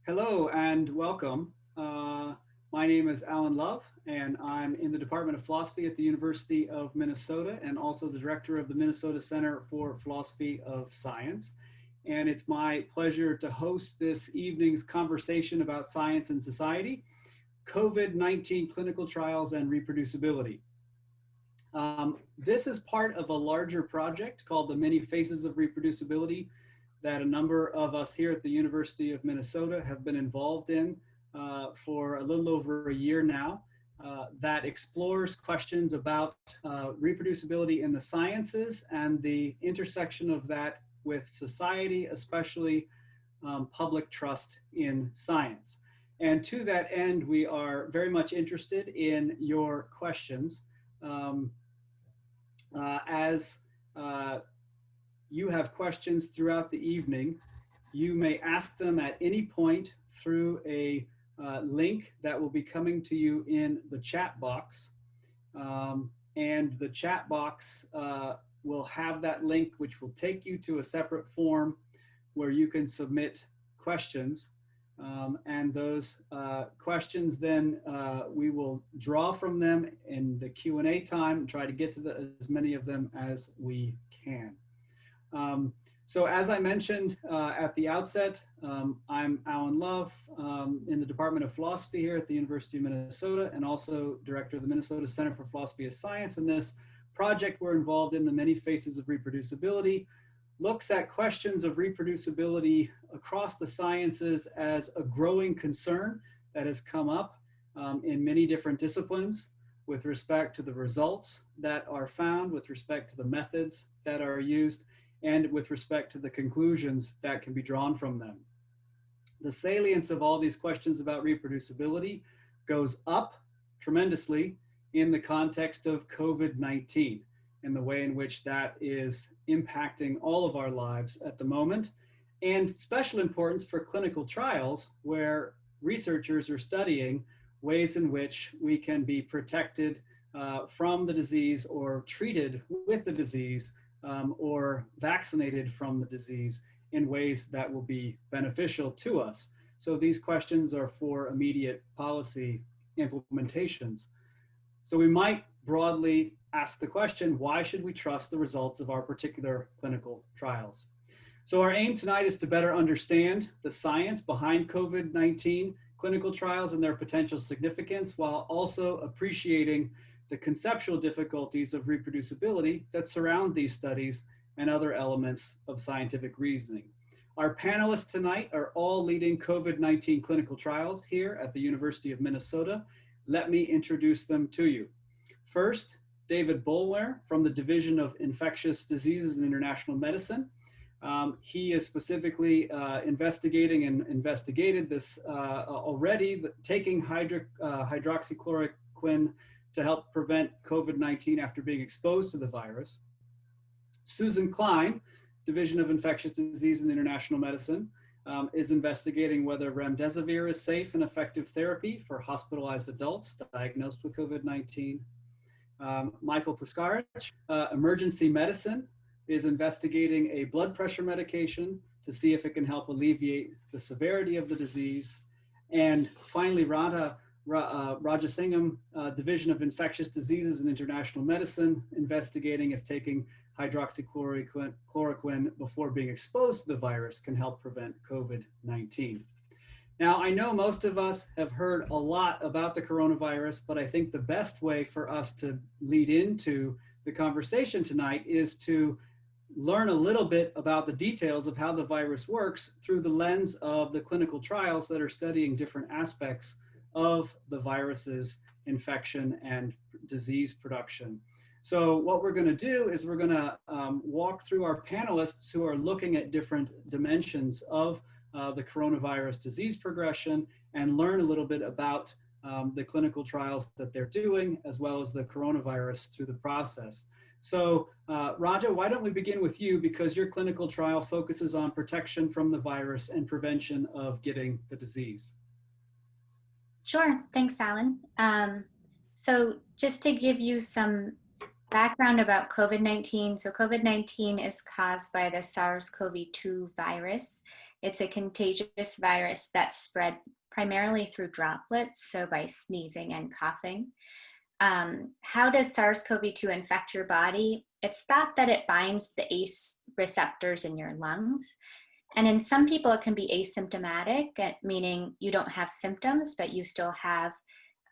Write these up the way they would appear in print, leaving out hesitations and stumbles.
Hello and welcome. My name is Alan Love, and I'm in the Department of Philosophy at the University of Minnesota and also the director of the Minnesota Center for Philosophy of Science. And it's my pleasure to host this evening's conversation about science and society, COVID-19 clinical trials and reproducibility. This is part of a larger project called the Many Faces of Reproducibility that a number of us here at the University of Minnesota have been involved in for a little over a year now, that explores questions about reproducibility in the sciences and the intersection of that with society, especially public trust in science. And to that end, we are very much interested in your questions. As you have questions throughout the evening, you may ask them at any point through a link that will be coming to you in the chat box. And the chat box will have that link, which will take you to a separate form where you can submit questions. And those questions then we will draw from them in the Q&A time and try to get to as many of them as we can. So as I mentioned at the outset, I'm Alan Love in the Department of Philosophy here at the University of Minnesota and also director of the Minnesota Center for Philosophy of Science. And this project we're involved in, the Many Faces of Reproducibility, looks at questions of reproducibility across the sciences as a growing concern that has come up in many different disciplines with respect to the results that are found, with respect to the methods that are used, and with respect to the conclusions that can be drawn from them. The salience of all these questions about reproducibility goes up tremendously in the context of COVID-19 and the way in which that is impacting all of our lives at the moment, and special importance for clinical trials where researchers are studying ways in which we can be protected from the disease or treated with the disease or vaccinated from the disease in ways that will be beneficial to us. So these questions are for immediate policy implementations. So we might broadly ask the question, why should we trust the results of our particular clinical trials? So our aim tonight is to better understand the science behind COVID-19 clinical trials and their potential significance, while also appreciating the conceptual difficulties of reproducibility that surround these studies and other elements of scientific reasoning. Our panelists tonight are all leading COVID-19 clinical trials here at the University of Minnesota. Let me introduce them to you. First, David Bolwer from the Division of Infectious Diseases and International Medicine. He is specifically investigating and investigated this already, taking hydroxychloroquine to help prevent COVID-19 after being exposed to the virus. Susan Klein, Division of Infectious Disease and International Medicine, is investigating whether remdesivir is safe and effective therapy for hospitalized adults diagnosed with COVID-19. Michael Puskarich, Emergency Medicine, is investigating a blood pressure medication to see if it can help alleviate the severity of the disease. And finally, Rajasingham, Division of Infectious Diseases and International Medicine, investigating if taking hydroxychloroquine before being exposed to the virus can help prevent COVID-19. Now, I know most of us have heard a lot about the coronavirus, but I think the best way for us to lead into the conversation tonight is to learn a little bit about the details of how the virus works through the lens of the clinical trials that are studying different aspects of the virus's infection and disease production. So what we're going to do is we're going to walk through our panelists who are looking at different dimensions of the coronavirus disease progression and learn a little bit about the clinical trials that they're doing, as well as the coronavirus through the process. So Raja, why don't we begin with you, because your clinical trial focuses on protection from the virus and prevention of getting the disease. Sure, thanks, Alan. So just to give you some background about COVID-19. So COVID-19 is caused by the SARS-CoV-2 virus. It's a contagious virus that's spread primarily through droplets, so by sneezing and coughing. How does SARS-CoV-2 infect your body? It's thought that it binds the ACE receptors in your lungs. And in some people, it can be asymptomatic, meaning you don't have symptoms, but you still have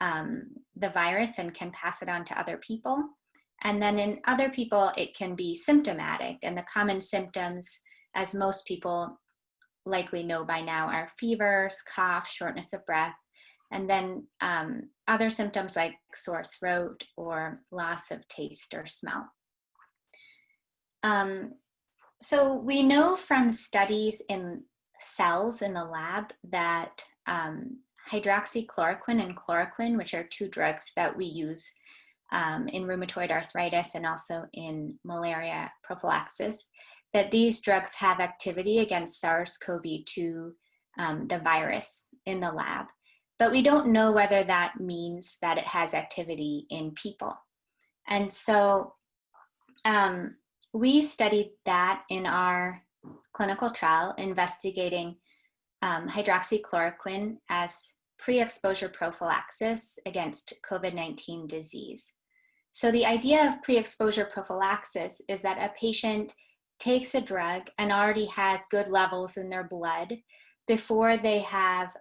the virus and can pass it on to other people. And then in other people, it can be symptomatic. And the common symptoms, as most people likely know by now, are fevers, cough, shortness of breath, and then other symptoms like sore throat or loss of taste or smell. So we know from studies in cells in the lab that hydroxychloroquine and chloroquine, which are two drugs that we use in rheumatoid arthritis and also in malaria prophylaxis, that these drugs have activity against SARS-CoV-2, the virus, in the lab. But we don't know whether that means that it has activity in people. And so we studied that in our clinical trial, investigating hydroxychloroquine as pre-exposure prophylaxis against COVID-19 disease. So the idea of pre-exposure prophylaxis is that a patient takes a drug and already has good levels in their blood before they have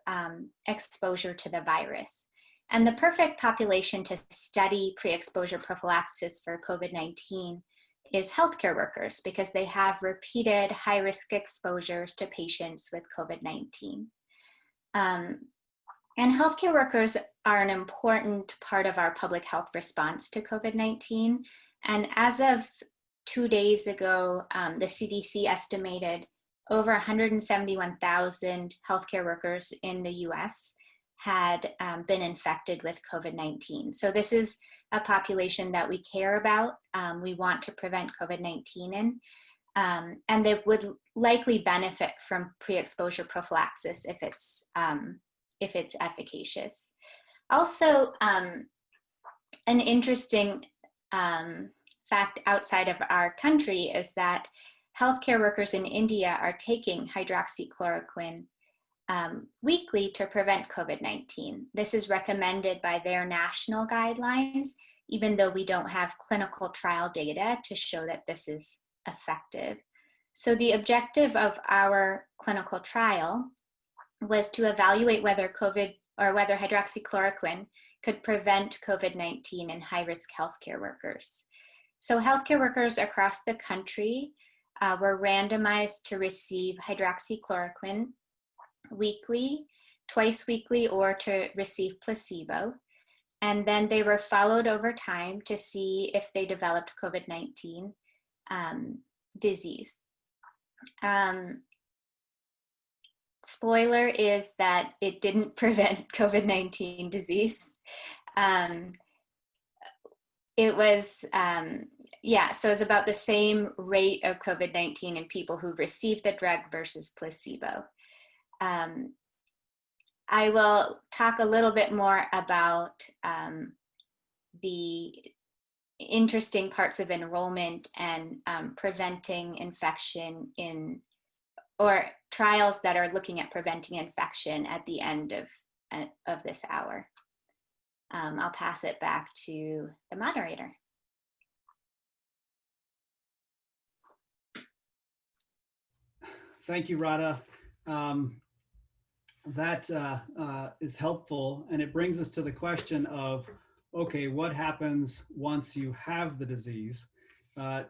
exposure to the virus. And the perfect population to study pre-exposure prophylaxis for COVID-19 is healthcare workers, because they have repeated high-risk exposures to patients with COVID-19. And healthcare workers are an important part of our public health response to COVID-19. And as of 2 days ago, the CDC estimated over 171,000 healthcare workers in the US had been infected with COVID-19. So this is a population that we care about. We want to prevent COVID-19 in, and they would likely benefit from pre-exposure prophylaxis if it's efficacious. Also, an interesting fact outside of our country is that healthcare workers in India are taking hydroxychloroquine weekly to prevent COVID-19. This is recommended by their national guidelines, even though we don't have clinical trial data to show that this is effective. So the objective of our clinical trial was to evaluate whether whether hydroxychloroquine could prevent COVID-19 in high-risk healthcare workers. So healthcare workers across the country were randomized to receive hydroxychloroquine weekly, twice weekly, or to receive placebo. And then they were followed over time to see if they developed COVID-19 disease. Spoiler is that it didn't prevent COVID-19 disease. It was, so it's about the same rate of COVID-19 in people who received the drug versus placebo. I will talk a little bit more about the interesting parts of enrollment and preventing infection or trials that are looking at preventing infection at the end of this hour. I'll pass it back to the moderator. Thank you, Radha. That is helpful, and it brings us to the question of, okay, what happens once you have the disease?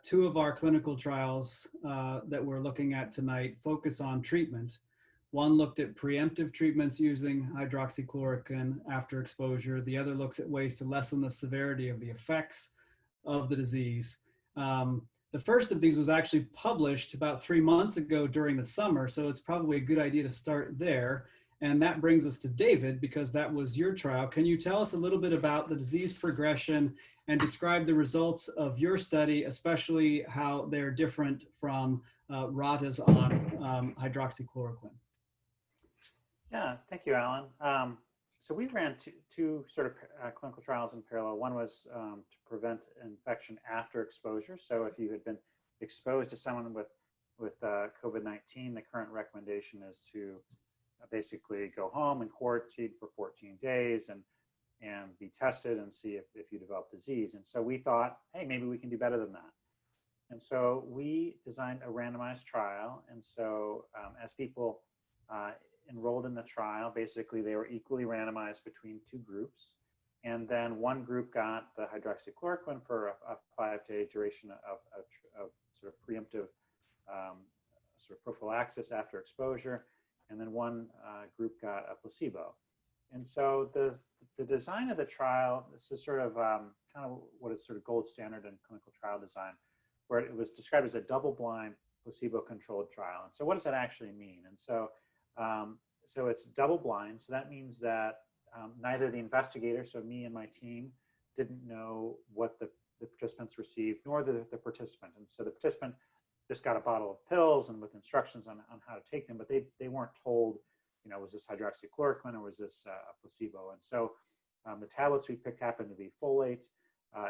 Two of our clinical trials that we're looking at tonight focus on treatment. One looked at preemptive treatments using hydroxychloroquine after exposure. The other looks at ways to lessen the severity of the effects of the disease. The first of these was actually published about 3 months ago during the summer, so it's probably a good idea to start there. And that brings us to David, because that was your trial. Can you tell us a little bit about the disease progression and describe the results of your study, especially how they're different from Radha's on hydroxychloroquine? Yeah, thank you, Alan. So we ran two sort of clinical trials in parallel. One was to prevent infection after exposure. So if you had been exposed to someone with with COVID-19, the current recommendation is to basically go home and quarantine for 14 days and be tested and see if you develop disease. And so we thought, hey, maybe we can do better than that. And so we designed a randomized trial. And so as people enrolled in the trial, basically they were equally randomized between two groups. And then one group got the hydroxychloroquine for a 5-day duration of sort of preemptive sort of prophylaxis after exposure. And then one group got a placebo. And so the design of the trial, this is sort of kind of what is sort of gold standard in clinical trial design, where it was described as a double-blind placebo-controlled trial. And so what does that actually mean? And so, so it's double-blind. So that means that neither the investigator, so me and my team, didn't know what the participants received, nor the participant. And so the participant just got a bottle of pills and with instructions on how to take them, but they weren't told, you know, was this hydroxychloroquine or was this a placebo? And so the tablets we picked happened to be folate.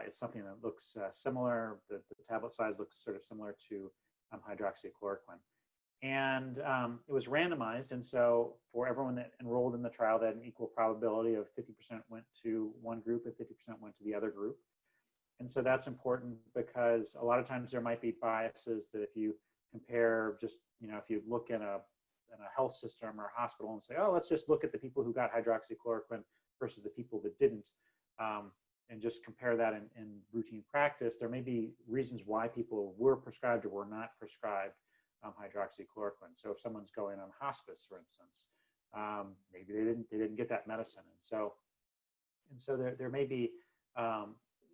It's something that looks similar. The tablet size looks sort of similar to hydroxychloroquine. And it was randomized. And so for everyone that enrolled in the trial, they had an equal probability of 50% went to one group and 50% went to the other group. And so that's important because a lot of times there might be biases that if you compare just, you know, if you look in a health system or a hospital and say, oh, let's just look at the people who got hydroxychloroquine versus the people that didn't, and just compare that in routine practice, there may be reasons why people were prescribed or were not prescribed hydroxychloroquine. So if someone's going on hospice, for instance, maybe they didn't get that medicine. And so there may be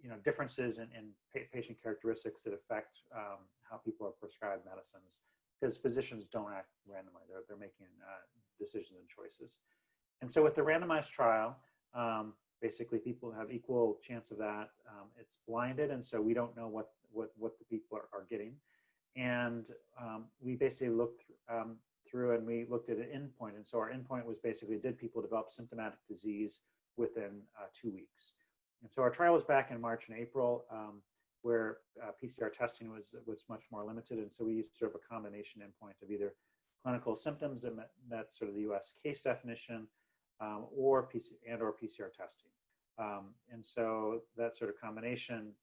you know, differences in patient characteristics that affect how people are prescribed medicines, because physicians don't act randomly. They're making decisions and choices. And so with the randomized trial, basically people have equal chance of that. It's blinded, and so we don't know what the people are getting. And we basically looked through and we looked at an endpoint. And so our endpoint was basically, did people develop symptomatic disease within 2 weeks? And so our trial was back in March and April, where PCR testing was much more limited. And so we used sort of a combination endpoint of either clinical symptoms that met sort of the US case definition, or PCR testing. And so that sort of combination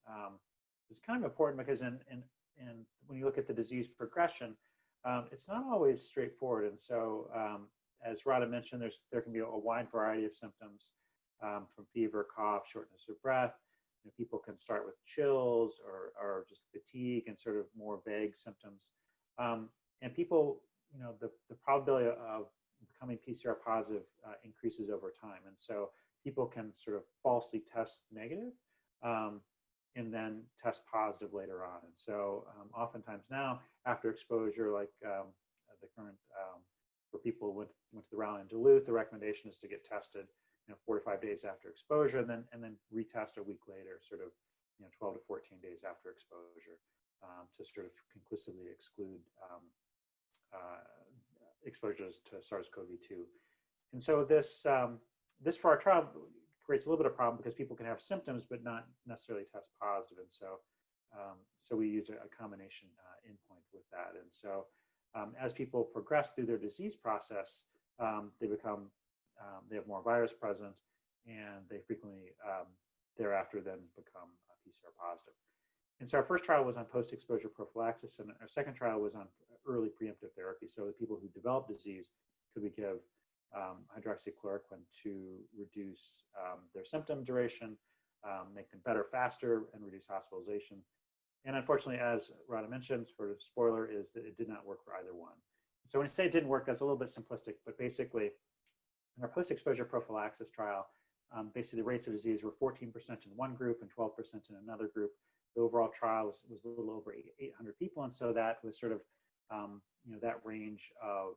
is kind of important because when you look at the disease progression, it's not always straightforward. And so as Radha mentioned, there can be a wide variety of symptoms. From fever, cough, shortness of breath. You know, people can start with chills or just fatigue and sort of more vague symptoms. And people, you know, the probability of becoming PCR positive increases over time. And so people can sort of falsely test negative and then test positive later on. And so oftentimes now, after exposure, like the current, for people who went to the rally in Duluth, the recommendation is to get tested 4 to 5 days after exposure, and then retest a week later, sort of 12 to 14 days after exposure, to sort of conclusively exclude exposures to SARS-CoV-2. And so this for our trial creates a little bit of problem because people can have symptoms but not necessarily test positive, and so we use a combination endpoint with that. And so as people progress through their disease process, they have more virus present, and they frequently thereafter then become PCR positive. And so our first trial was on post-exposure prophylaxis, and our second trial was on early preemptive therapy. So the people who develop disease, could we give hydroxychloroquine to reduce their symptom duration, make them better faster, and reduce hospitalization. And unfortunately, as Radha mentioned, sort of spoiler is that it did not work for either one. So when I say it didn't work, that's a little bit simplistic, but basically, in our post-exposure prophylaxis trial, basically the rates of disease were 14% in one group and 12% in another group. The overall trial was a little over 800 people, and so that was sort of that range of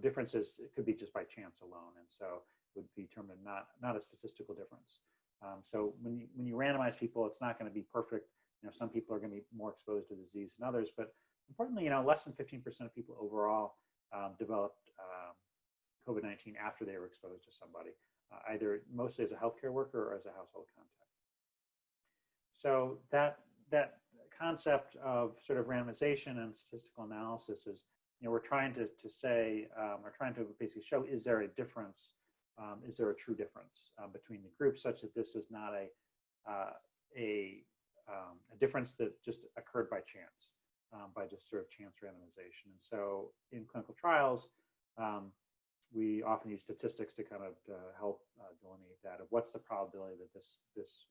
differences. It could be just by chance alone, and so would be determined not a statistical difference. So when you randomize people, it's not going to be perfect. Some people are going to be more exposed to disease than others, but importantly, less than 15% of people overall developed COVID-19 after they were exposed to somebody, either mostly as a healthcare worker or as a household contact. So that concept of sort of randomization and statistical analysis is, we're trying to say, we're trying to basically show, is there a difference? Is there a true difference between the groups, such that this is not a difference that just occurred by chance, by just sort of chance randomization. And so in clinical trials, we often use statistics to kind of help delineate that, of what's the probability that this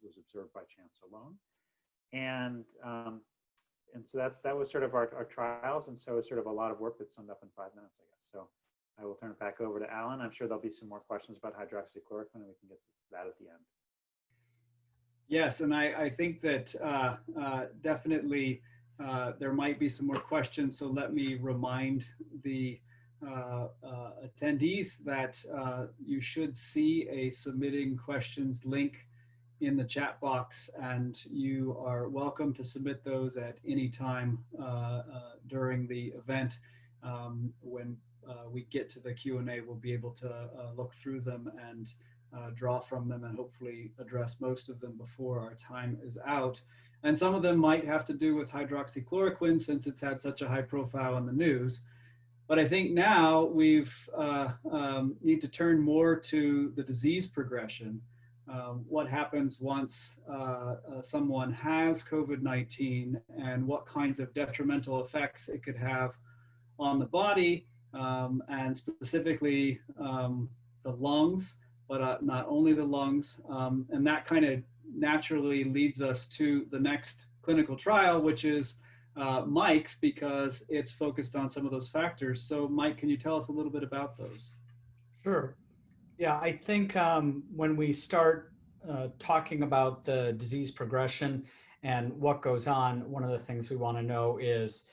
was observed by chance alone. And so that was sort of our trials. And so it's sort of a lot of work that's summed up in 5 minutes, I guess. So I will turn it back over to Alan. I'm sure there'll be some more questions about hydroxychloroquine, and we can get to that at the end. Yes, and I think that definitely there might be some more questions. So let me remind the attendees that you should see a submitting questions link in the chat box, and you are welcome to submit those at any time during the event. When we get to the Q&A, we'll be able to look through them and draw from them and hopefully address most of them before our time is out. And some of them might have to do with hydroxychloroquine, since it's had such a high profile in the news. But I think now we've need to turn more to the disease progression. What happens once someone has COVID-19, and what kinds of detrimental effects it could have on the body, and specifically the lungs, but not only the lungs. And that kind of naturally leads us to the next clinical trial, which is Mike's, because it's focused on some of those factors. So Mike, can you tell us a little bit about those? Sure. Yeah, I think when we start talking about the disease progression and what goes on, one of the things we want to know is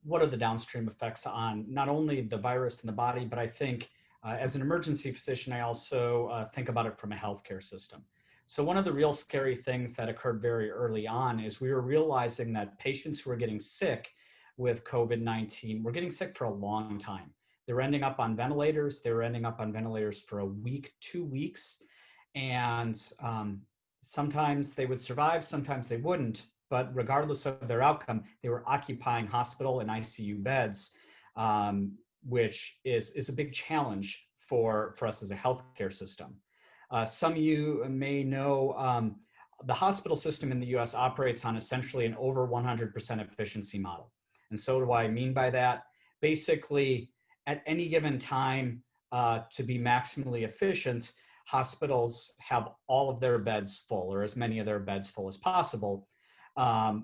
what are the downstream effects on not only the virus in the body, but I think as an emergency physician, I also think about it from a healthcare system. So one of the real scary things that occurred very early on is we were realizing that patients who were getting sick with COVID-19 were getting sick for a long time. They were ending up on ventilators. They were ending up on ventilators for a week, 2 weeks. And sometimes they would survive, sometimes they wouldn't. But regardless of their outcome, they were occupying hospital and ICU beds, which is a big challenge for us as a healthcare system. Some of you may know the hospital system in the US operates on essentially an over 100% efficiency model. And so what do I mean by that? Basically, at any given time, to be maximally efficient, hospitals have all of their beds full, or as many of their beds full as possible,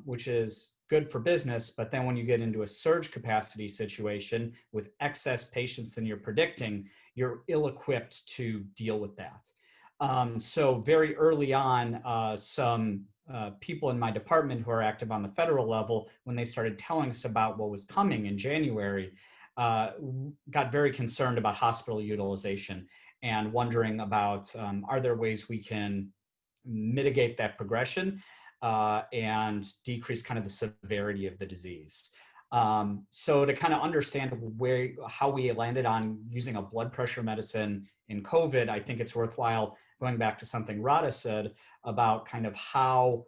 which is good for business. But then when you get into a surge capacity situation with excess patients than you're predicting, you're ill-equipped to deal with that. So very early on, some people in my department who are active on the federal level, when they started telling us about what was coming in January, got very concerned about hospital utilization and wondering about, are there ways we can mitigate that progression and decrease kind of the severity of the disease. So to kind of understand how we landed on using a blood pressure medicine in COVID, I think it's worthwhile going back to something Radha said about kind of how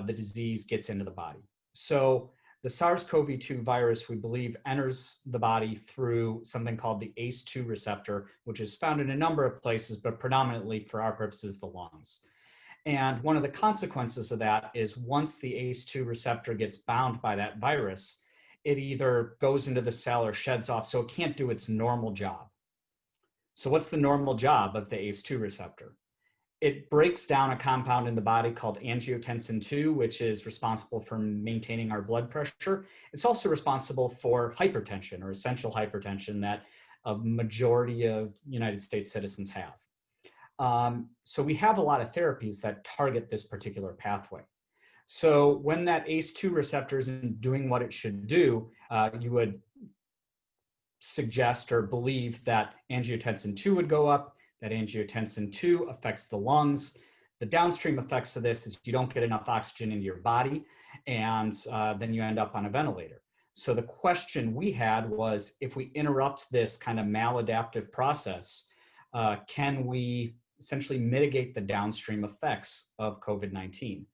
the disease gets into the body. So the SARS-CoV-2 virus, we believe, enters the body through something called the ACE2 receptor, which is found in a number of places, but predominantly for our purposes, the lungs. And one of the consequences of that is once the ACE2 receptor gets bound by that virus, it either goes into the cell or sheds off, so it can't do its normal job. So what's the normal job of the ACE2 receptor? It breaks down a compound in the body called angiotensin II, which is responsible for maintaining our blood pressure. It's also responsible for hypertension, or essential hypertension, that a majority of United States citizens have. So we have a lot of therapies that target this particular pathway. So when that ACE2 receptor isn't doing what it should do, you would suggest or believe that angiotensin II would go up, that angiotensin II affects the lungs. The downstream effects of this is you don't get enough oxygen into your body, and then you end up on a ventilator. So the question we had was, if we interrupt this kind of maladaptive process, can we essentially mitigate the downstream effects of COVID-19?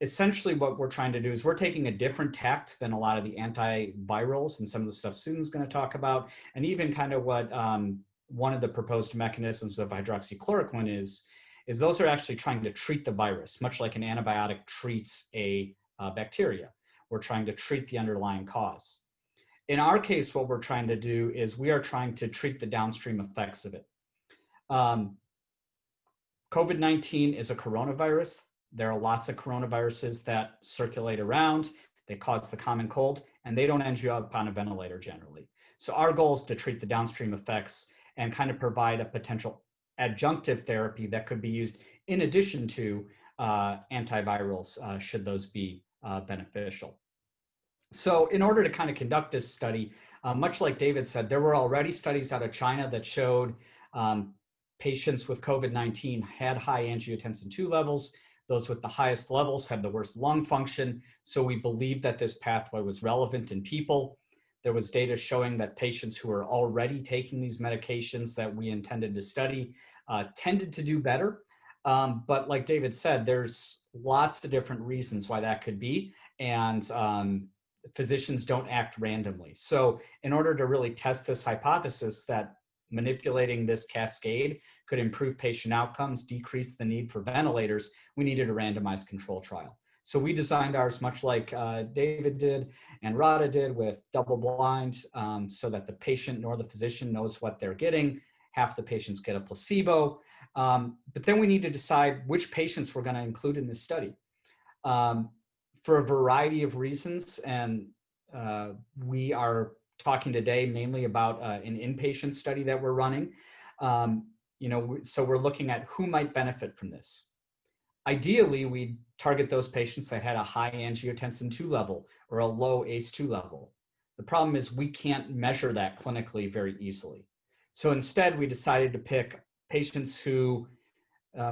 essentially what we're trying to do is we're taking a different tact than a lot of the antivirals and some of the stuff Susan's going to talk about, and even kind of what one of the proposed mechanisms of hydroxychloroquine is those are actually trying to treat the virus, much like an antibiotic treats a bacteria. We're trying to treat the underlying cause. In our case, what we're trying to do is we are trying to treat the downstream effects of it. COVID-19 is a coronavirus. There are lots of coronaviruses that circulate around. They cause the common cold, and they don't end you up on a ventilator generally. So our goal is to treat the downstream effects and kind of provide a potential adjunctive therapy that could be used in addition to antivirals, should those be beneficial. So in order to kind of conduct this study, much like David said, there were already studies out of China that showed patients with COVID-19 had high angiotensin II levels. Those with the highest levels had the worst lung function. So we believe that this pathway was relevant in people. There was data showing that patients who were already taking these medications that we intended to study tended to do better. But like David said, there's lots of different reasons why that could be. And physicians don't act randomly. So in order to really test this hypothesis that manipulating this cascade could improve patient outcomes, decrease the need for ventilators, we needed a randomized control trial. So we designed ours much like David did and Radha did, with double blind, so that the patient nor the physician knows what they're getting. Half the patients get a placebo. But then we need to decide which patients we're going to include in this study. For a variety of reasons, and we are talking today mainly about an inpatient study that we're running. So we're looking at who might benefit from this. Ideally, we target those patients that had a high angiotensin II level or a low ACE2 level. The problem is we can't measure that clinically very easily. So instead, we decided to pick patients who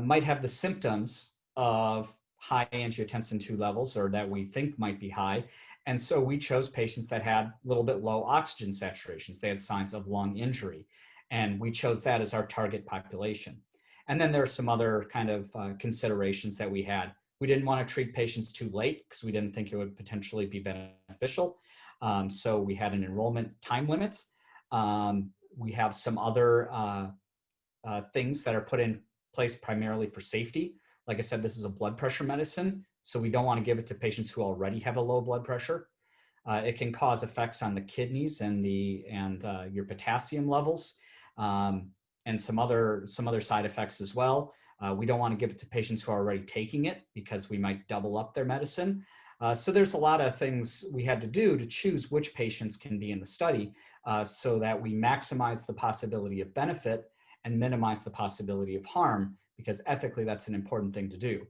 might have the symptoms of high angiotensin II levels, or that we think might be high. And so we chose patients that had a little bit low oxygen saturations. They had signs of lung injury. And we chose that as our target population. And then there are some other kind of considerations that we had. We didn't want to treat patients too late because we didn't think it would potentially be beneficial. So we had an enrollment time limit. We have some other things that are put in place primarily for safety. Like I said, this is a blood pressure medicine, so we don't want to give it to patients who already have a low blood pressure. It can cause effects on the kidneys and your potassium levels, and some other side effects as well. We don't want to give it to patients who are already taking it because we might double up their medicine. So there's a lot of things we had to do to choose which patients can be in the study, so that we maximize the possibility of benefit and minimize the possibility of harm, because ethically that's an important thing to do.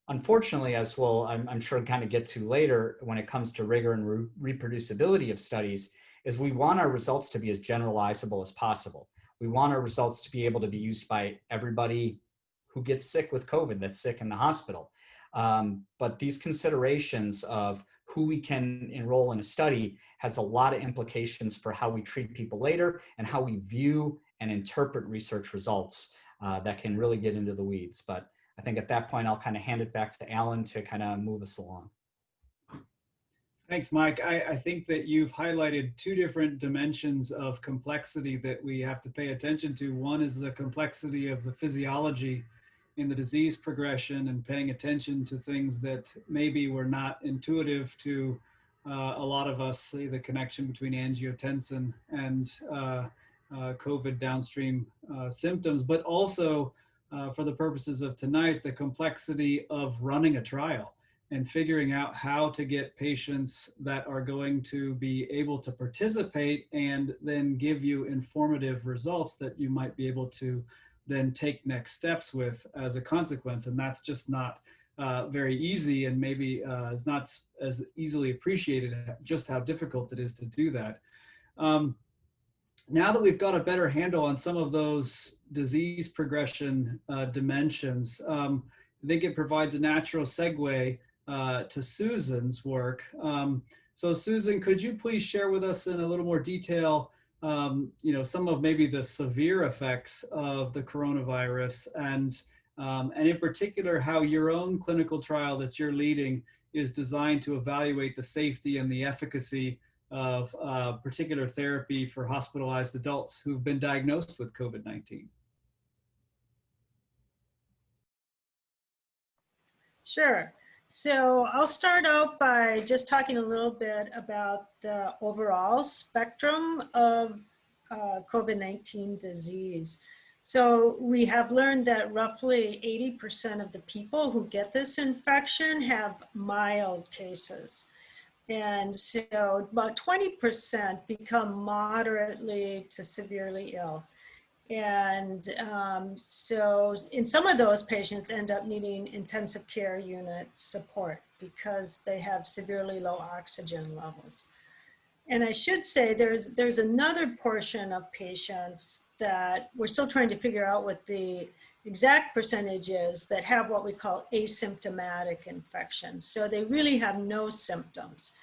Unfortunately, as I'm sure kind of get to later, when it comes to rigor and reproducibility of studies, is we want our results to be as generalizable as possible. We want our results to be able to be used by everybody who gets sick with COVID, that's sick in the hospital. But these considerations of who we can enroll in a study has a lot of implications for how we treat people later and how we view and interpret research results that can really get into the weeds. But I think at that point, I'll kind of hand it back to Alan to kind of move us along. Thanks, Mike. I think that you've highlighted two different dimensions of complexity that we have to pay attention to. One is the complexity of the physiology in the disease progression and paying attention to things that maybe were not intuitive to a lot of us, say the connection between angiotensin and COVID downstream symptoms, but also for the purposes of tonight, the complexity of running a trial and figuring out how to get patients that are going to be able to participate and then give you informative results that you might be able to then take next steps with as a consequence. And that's just not very easy, and maybe is not as easily appreciated just how difficult it is to do that. Now that we've got a better handle on some of those disease progression dimensions, I think it provides a natural segue to Susan's work. So Susan, could you please share with us in a little more detail, some of maybe the severe effects of the coronavirus and and in particular how your own clinical trial that you're leading is designed to evaluate the safety and the efficacy of particular therapy for hospitalized adults who've been diagnosed with COVID-19. Sure. So I'll start out by just talking a little bit about the overall spectrum of COVID-19 disease. So we have learned that roughly 80% of the people who get this infection have mild cases. And so about 20% become moderately to severely ill. And so in some of those patients end up needing intensive care unit support because they have severely low oxygen levels. And I should say there's another portion of patients that we're still trying to figure out what the exact percentage is that have what we call asymptomatic infections. So they really have no symptoms.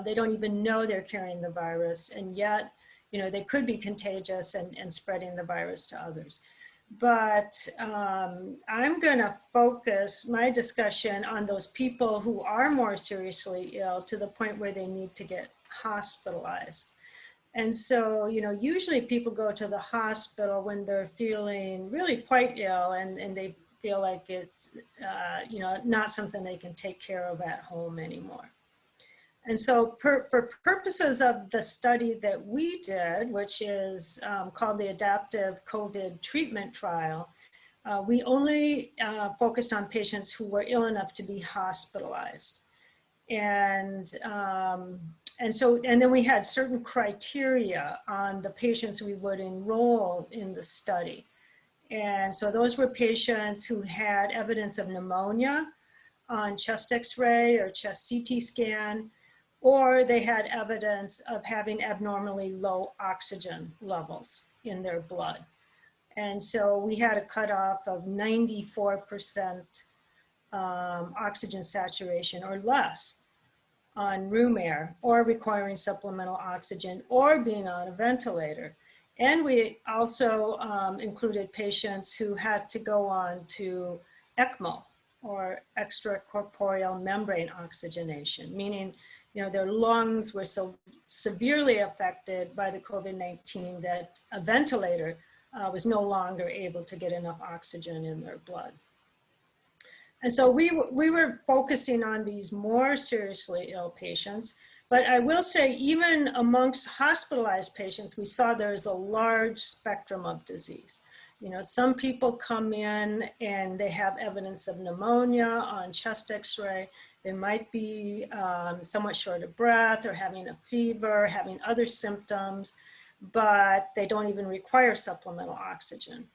They don't even know they're carrying the virus, and yet, you know, they could be contagious and spreading the virus to others. But I'm going to focus my discussion on those people who are more seriously ill to the point where they need to get hospitalized. And so, you know, usually people go to the hospital when they're feeling really quite ill and they feel like it's, you know, not something they can take care of at home anymore. And so for purposes of the study that we did, which is called the Adaptive COVID Treatment Trial, we only focused on patients who were ill enough to be hospitalized. And then we had certain criteria on the patients we would enroll in the study. And so those were patients who had evidence of pneumonia on chest X-ray or chest CT scan, or they had evidence of having abnormally low oxygen levels in their blood. And so we had a cutoff of 94% oxygen saturation or less on room air, or requiring supplemental oxygen, or being on a ventilator. And we also included patients who had to go on to ECMO, or extracorporeal membrane oxygenation, meaning, you know, their lungs were so severely affected by the COVID-19 that a ventilator was no longer able to get enough oxygen in their blood. And so we were focusing on these more seriously ill patients, but I will say even amongst hospitalized patients, we saw there's a large spectrum of disease. You know, some people come in and they have evidence of pneumonia on chest X-ray. They might be somewhat short of breath or having a fever, having other symptoms, but they don't even require supplemental oxygen.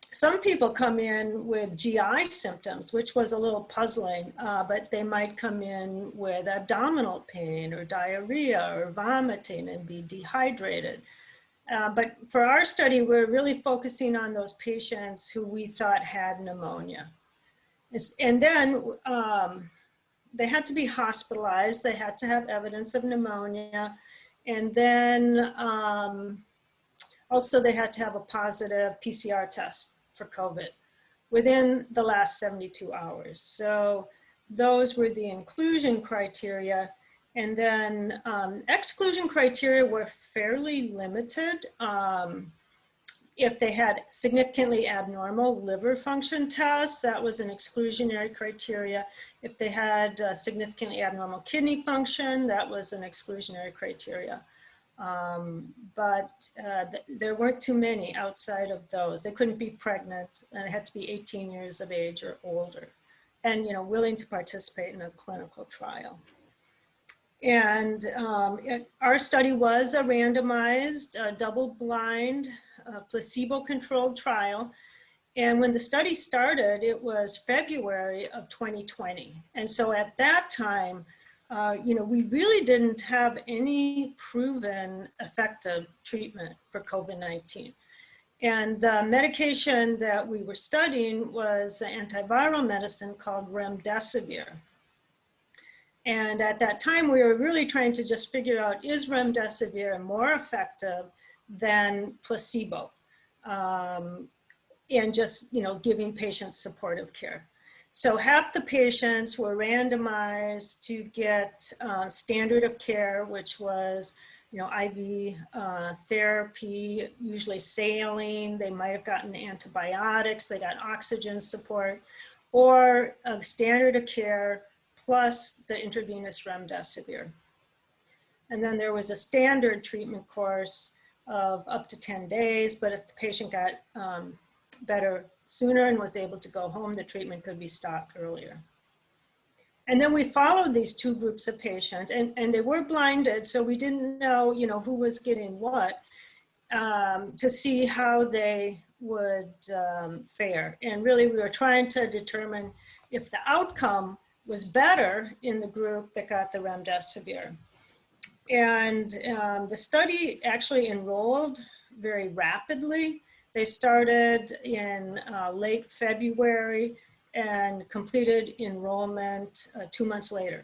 Some people come in with GI symptoms, which was a little puzzling, but they might come in with abdominal pain or diarrhea or vomiting and be dehydrated. But for our study, we're really focusing on those patients who we thought had pneumonia. And then they had to be hospitalized. They had to have evidence of pneumonia. And then also they had to have a positive PCR test for COVID within the last 72 hours. So those were the inclusion criteria. And then exclusion criteria were fairly limited. If they had significantly abnormal liver function tests, that was an exclusionary criteria. If they had significantly abnormal kidney function, that was an exclusionary criteria. But there weren't too many outside of those. They couldn't be pregnant, and they had to be 18 years of age or older, and, you know, willing to participate in a clinical trial. And our study was a randomized, double-blind, placebo-controlled trial. And when the study started, it was February of 2020. And so at that time, you know, we really didn't have any proven effective treatment for COVID-19. And the medication that we were studying was an antiviral medicine called remdesivir. And at that time, we were really trying to just figure out, is remdesivir more effective than placebo? and just, giving patients supportive care. So half the patients were randomized to get standard of care, which was, IV therapy, usually saline. They might have gotten antibiotics. They got oxygen support, or standard of care plus the intravenous remdesivir. And then there was a standard treatment course of up to 10 days, but if the patient got better sooner and was able to go home, the treatment could be stopped earlier. And then we followed these two groups of patients, and they were blinded, so we didn't know, who was getting what, to see how they would fare. And really, we were trying to determine if the outcome was better in the group that got the remdesivir. And the study actually enrolled very rapidly. They started in late February and completed enrollment 2 months later,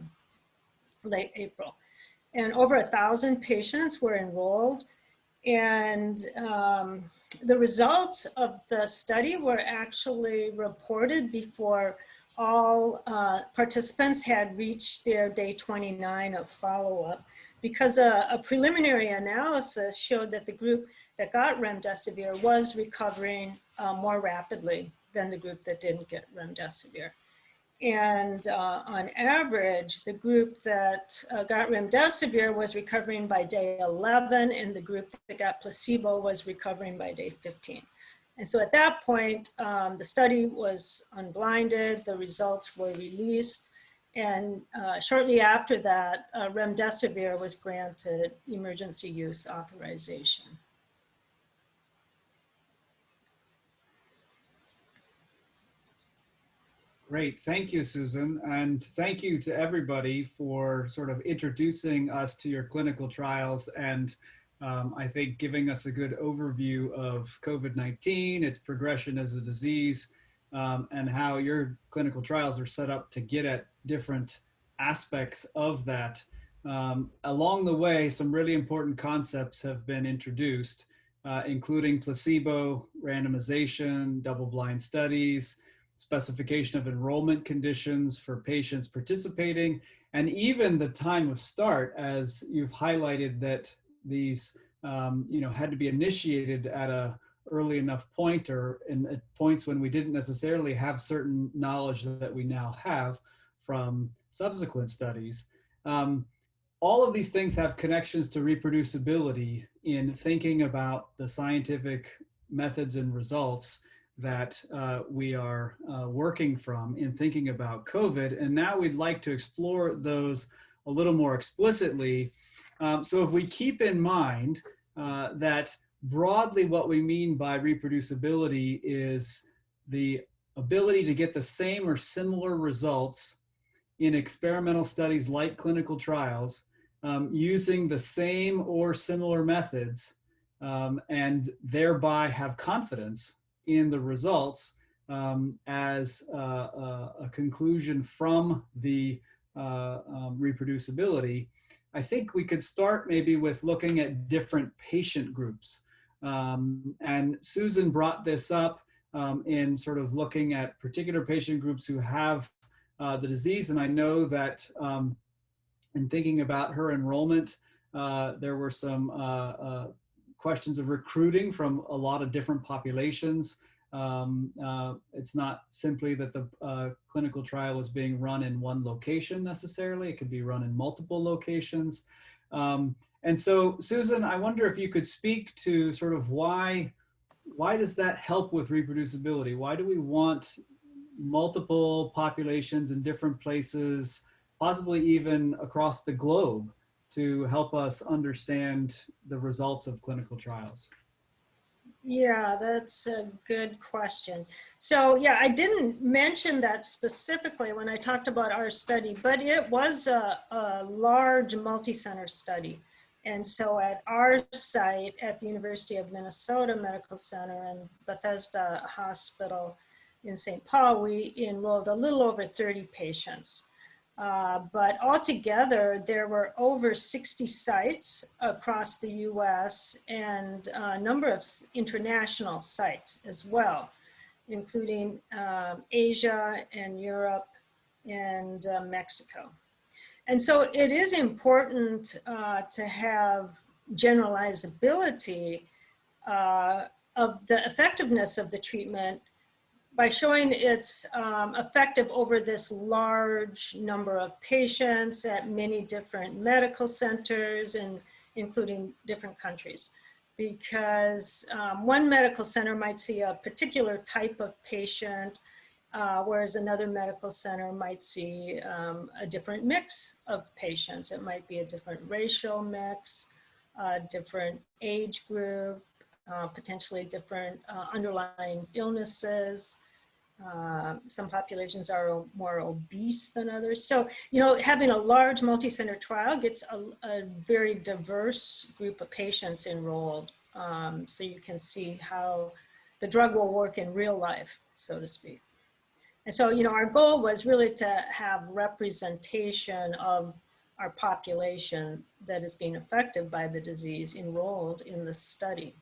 late April. And over 1,000 patients were enrolled. And the results of the study were actually reported before all participants had reached their day 29 of follow-up, because a preliminary analysis showed that the group that got remdesivir was recovering more rapidly than the group that didn't get remdesivir. And on average, the group that got remdesivir was recovering by day 11, and the group that got placebo was recovering by day 15. And so at that point, the study was unblinded, the results were released, and shortly after that, remdesivir was granted emergency use authorization. Great, thank you, Susan. And thank you to everybody for sort of introducing us to your clinical trials and I think giving us a good overview of COVID-19, its progression as a disease, and how your clinical trials are set up to get at different aspects of that. Along the way, some really important concepts have been introduced, including placebo, randomization, double-blind studies, specification of enrollment conditions for patients participating, and even the time of start, as you've highlighted that these had to be initiated at a early enough point, or at points when we didn't necessarily have certain knowledge that we now have from subsequent studies. All of these things have connections to reproducibility in thinking about the scientific methods and results that we are working from in thinking about COVID. And now we'd like to explore those a little more explicitly. So if we keep in mind that broadly what we mean by reproducibility is the ability to get the same or similar results in experimental studies like clinical trials using the same or similar methods and thereby have confidence in the results as a conclusion from the reproducibility, I think we could start maybe with looking at different patient groups. And Susan brought this up in sort of looking at particular patient groups who have the disease. And I know that in thinking about her enrollment, there were some questions of recruiting from a lot of different populations. It's not simply that the clinical trial is being run in one location necessarily. It could be run in multiple locations. And so, Susan, I wonder if you could speak to sort of why does that help with reproducibility? Why do we want multiple populations in different places, possibly even across the globe, to help us understand the results of clinical trials? Yeah, that's a good question. So yeah, I didn't mention that specifically when I talked about our study, but it was a large multi-center study. And so at our site at the University of Minnesota Medical Center and Bethesda Hospital in St. Paul, we enrolled a little over 30 patients. But altogether, there were over 60 sites across the US and a number of international sites as well. including Asia and Europe and Mexico. And so it is important to have generalizability of the effectiveness of the treatment by showing it's effective over this large number of patients at many different medical centers and including different countries. Because one medical center might see a particular type of patient, whereas another medical center might see a different mix of patients. It might be a different racial mix, a different age group, potentially different underlying illnesses. Some populations are more obese than others. So, you know, having a large multi-center trial gets a very diverse group of patients enrolled. So you can see how the drug will work in real life, so to speak. And so, you know, our goal was really to have representation of our population that is being affected by the disease enrolled in the study.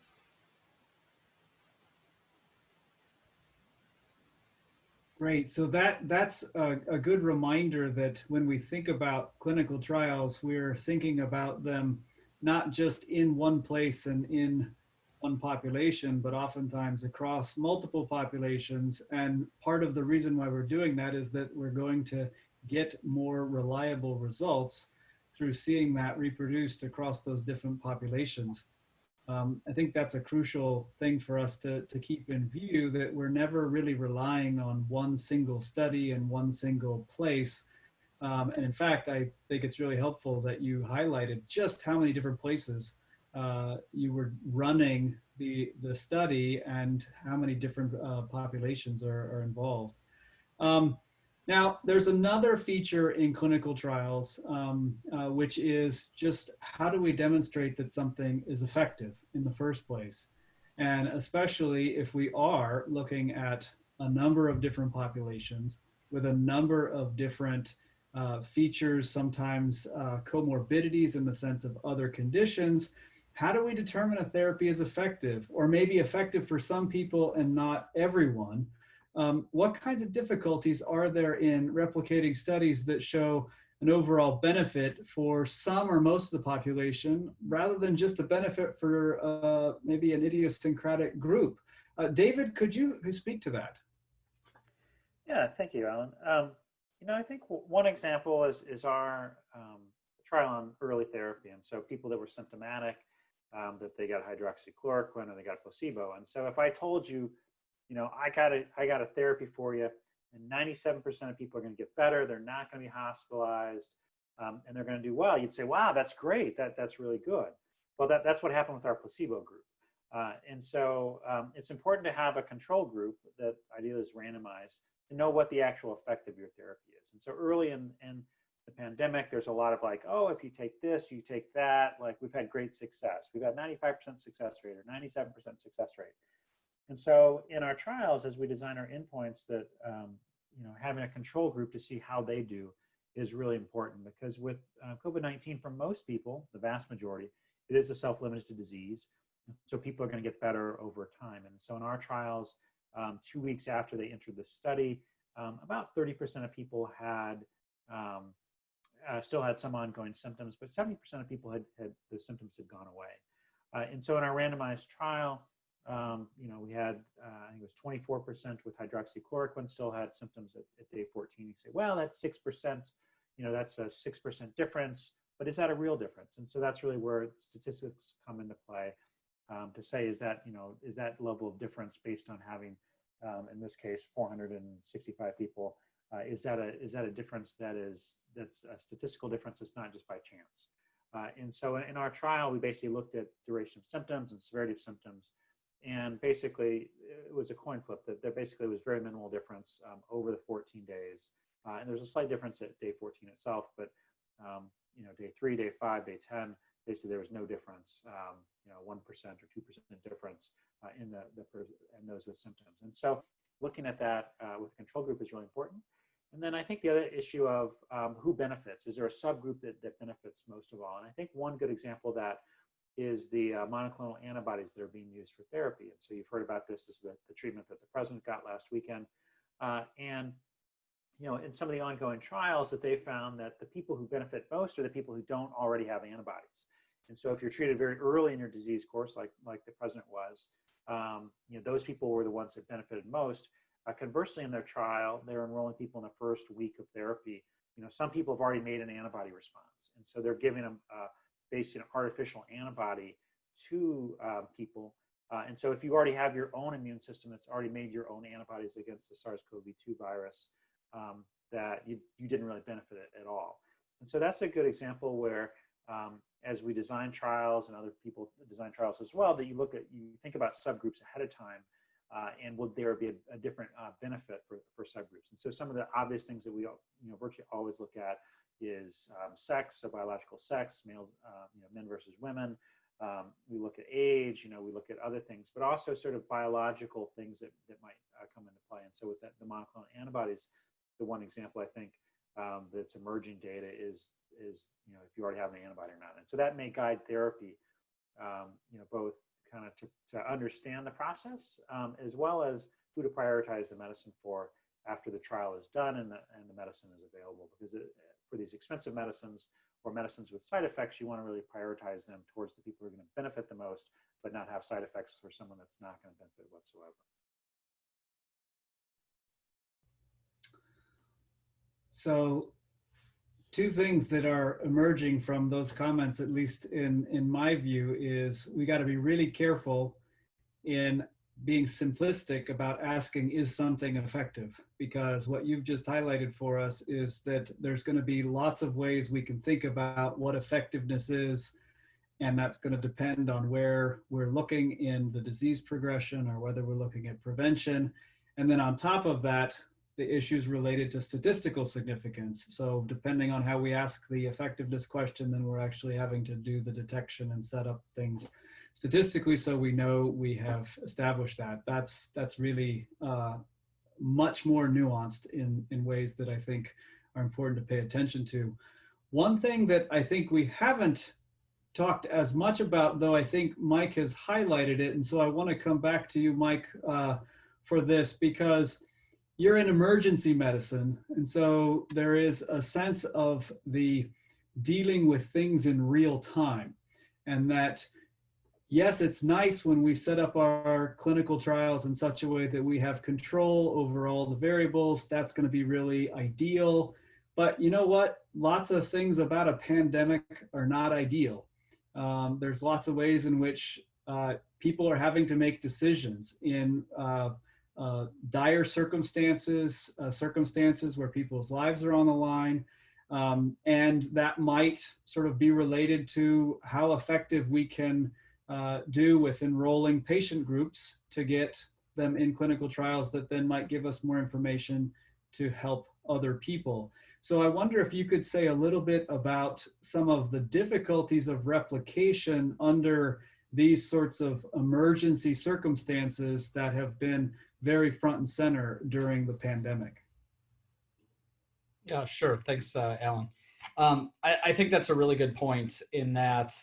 Great. So that's a good reminder that when we think about clinical trials, we're thinking about them not just in one place and in one population, but oftentimes across multiple populations. And part of the reason why we're doing that is that we're going to get more reliable results through seeing that reproduced across those different populations. I think that's a crucial thing for us to keep in view, that we're never really relying on one single study in one single place. And in fact, I think it's really helpful that you highlighted just how many different places you were running the study and how many different populations are involved. Now, there's another feature in clinical trials, which is just how do we demonstrate that something is effective in the first place? And especially if we are looking at a number of different populations with a number of different features, sometimes comorbidities in the sense of other conditions, how do we determine a therapy is effective, or maybe effective for some people and not everyone? What kinds of difficulties are there in replicating studies that show an overall benefit for some or most of the population, rather than just a benefit for maybe an idiosyncratic group? David, could you speak to that? Yeah, thank you, Alan. You know, I think one example is our trial on early therapy. And so people that were symptomatic, that they got hydroxychloroquine or they got placebo. And so if I told you, you know, I got a therapy for you, and 97% of people are going to get better. They're not going to be hospitalized, and they're going to do well. You'd say, wow, that's great. That's really good. Well, that's what happened with our placebo group. And so it's important to have a control group that ideally is randomized to know what the actual effect of your therapy is. And so early in the pandemic, there's a lot of like, oh, if you take this, you take that. Like, we've had great success. We've had 95% success rate or 97% success rate. And so in our trials, as we design our endpoints, that you know, having a control group to see how they do is really important, because with COVID-19, for most people, the vast majority, it is a self-limited disease. So people are going to get better over time. And so in our trials, 2 weeks after they entered the study, about 30% of people had still had some ongoing symptoms, but 70% of people had the symptoms had gone away. And so in our randomized trial, you know, we had, I think it was 24% with hydroxychloroquine still had symptoms at day 14. You say, well, that's 6%, you know, that's a 6% difference, but is that a real difference? And so that's really where statistics come into play, to say, is that, you know, is that level of difference based on having, in this case, 465 people, is that a difference that's a statistical difference? It's not just by chance. And so in our trial, we basically looked at duration of symptoms and severity of symptoms. And basically, it was a coin flip that there basically was very minimal difference over the 14 days. And there's a slight difference at day 14 itself, but you know, day 3, day 5, day 10, basically there was no difference, you know, 1% or 2% difference in those with symptoms. And so looking at that with the control group is really important. And then I think the other issue of who benefits, is there a subgroup that benefits most of all? And I think one good example of that is the monoclonal antibodies that are being used for therapy. And so you've heard about this. This is the treatment that the president got last weekend. And in some of the ongoing trials, that they found that the people who benefit most are the people who don't already have antibodies. And so if you're treated very early in your disease course, like the president was, those people were the ones that benefited most. Conversely, in their trial, they're enrolling people in the first week of therapy. Some people have already made an antibody response, and so they're giving them basically an artificial antibody to people. And so if you already have your own immune system that's already made your own antibodies against the SARS-CoV-2 virus, that you didn't really benefit it at all. And so that's a good example where, as we design trials and other people design trials as well, that you think about subgroups ahead of time, and would there be a different benefit for subgroups. And so some of the obvious things that we virtually always look at is sex, so biological sex, male, men versus women. We look at age, we look at other things, but also sort of biological things that might come into play. And so with the monoclonal antibodies, the one example I think that's emerging data is if you already have an antibody or not. And so that may guide therapy, both kind of to understand the process, as well as who to prioritize the medicine for after the trial is done and the medicine is available. Because for these expensive medicines or medicines with side effects, you want to really prioritize them towards the people who are going to benefit the most, but not have side effects for someone that's not going to benefit whatsoever. So two things that are emerging from those comments, at least in my view, is we got to be really careful in being simplistic about asking, is something effective? Because what you've just highlighted for us is that there's going to be lots of ways we can think about what effectiveness is, and that's going to depend on where we're looking in the disease progression or whether we're looking at prevention. And then on top of that, the issues related to statistical significance. So depending on how we ask the effectiveness question, then we're actually having to do the detection and set up things statistically so we know we have established that. That's really much more nuanced in ways that I think are important to pay attention to. One thing that I think we haven't talked as much about, though I think Mike has highlighted it, and so I want to come back to you, Mike, for this, because you're in emergency medicine, and so there is a sense of the dealing with things in real time. And that, yes, it's nice when we set up our clinical trials in such a way that we have control over all the variables. That's going to be really ideal. But you know what? Lots of things about a pandemic are not ideal. There's lots of ways in which people are having to make decisions in dire circumstances, circumstances where people's lives are on the line. And that might sort of be related to how effective we can do with enrolling patient groups to get them in clinical trials that then might give us more information to help other people. So I wonder if you could say a little bit about some of the difficulties of replication under these sorts of emergency circumstances that have been very front and center during the pandemic. Yeah, sure. Thanks, Alan. I think that's a really good point in that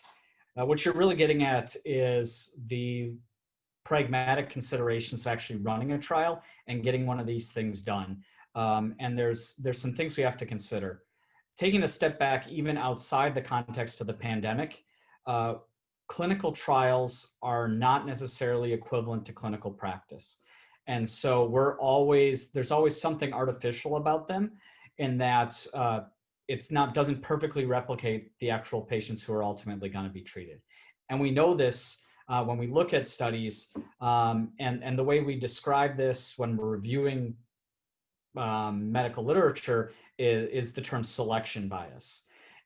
what you're really getting at is the pragmatic considerations of actually running a trial and getting one of these things done. And there's some things we have to consider. Taking a step back, even outside the context of the pandemic, clinical trials are not necessarily equivalent to clinical practice. And so there's always something artificial about them in that doesn't perfectly replicate the actual patients who are ultimately going to be treated. And we know this when we look at studies, and the way we describe this when we're reviewing medical literature is the term selection bias.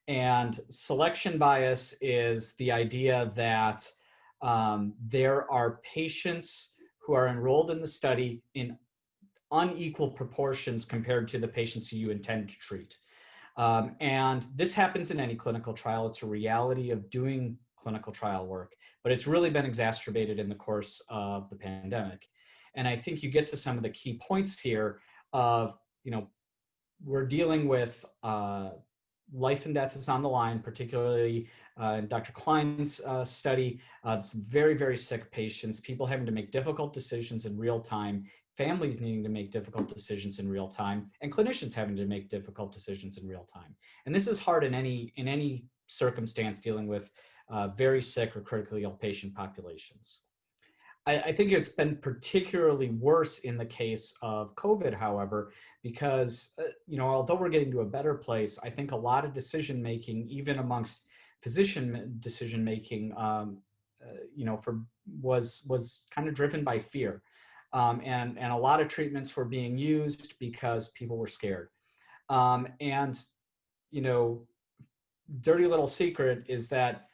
And selection bias is the idea that there are patients who are enrolled in the study in unequal proportions compared to the patients who you intend to treat. And this happens in any clinical trial. It's a reality of doing clinical trial work, but it's really been exacerbated in the course of the pandemic. And I think you get to some of the key points here of, we're dealing with life and death is on the line, particularly in Dr. Klein's study. It's very, very sick patients, people having to make difficult decisions in real time, families needing to make difficult decisions in real time, and clinicians having to make difficult decisions in real time. And this is hard in any circumstance dealing with very sick or critically ill patient populations. I think it's been particularly worse in the case of COVID, however, because, although we're getting to a better place, I think a lot of decision-making, even amongst physician decision-making, was kind of driven by fear. And a lot of treatments were being used because people were scared. Dirty little secret is that,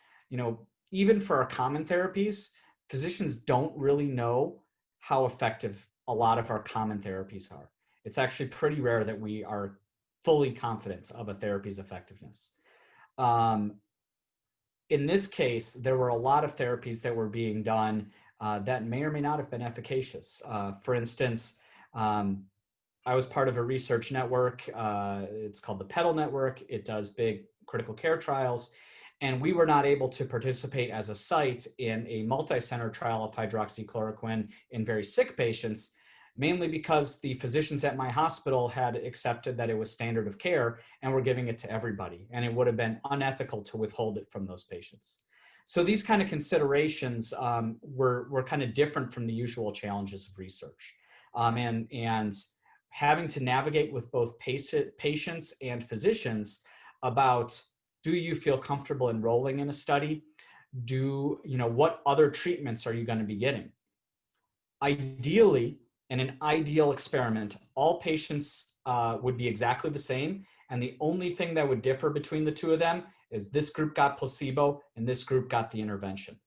even for our common therapies, physicians don't really know how effective a lot of our common therapies are. It's actually pretty rare that we are fully confident of a therapy's effectiveness. In this case, there were a lot of therapies that were being done that may or may not have been efficacious. For instance, I was part of a research network. It's called the PEDAL network. It does big critical care trials. And we were not able to participate as a site in a multi-center trial of hydroxychloroquine in very sick patients, mainly because the physicians at my hospital had accepted that it was standard of care and were giving it to everybody. And it would have been unethical to withhold it from those patients. So these kind of considerations were kind of different from the usual challenges of research. And having to navigate with both patients and physicians about, do you feel comfortable enrolling in a study? What other treatments are you going to be getting? Ideally, in an ideal experiment, all patients would be exactly the same. And the only thing that would differ between the two of them is this group got placebo and this group got the intervention.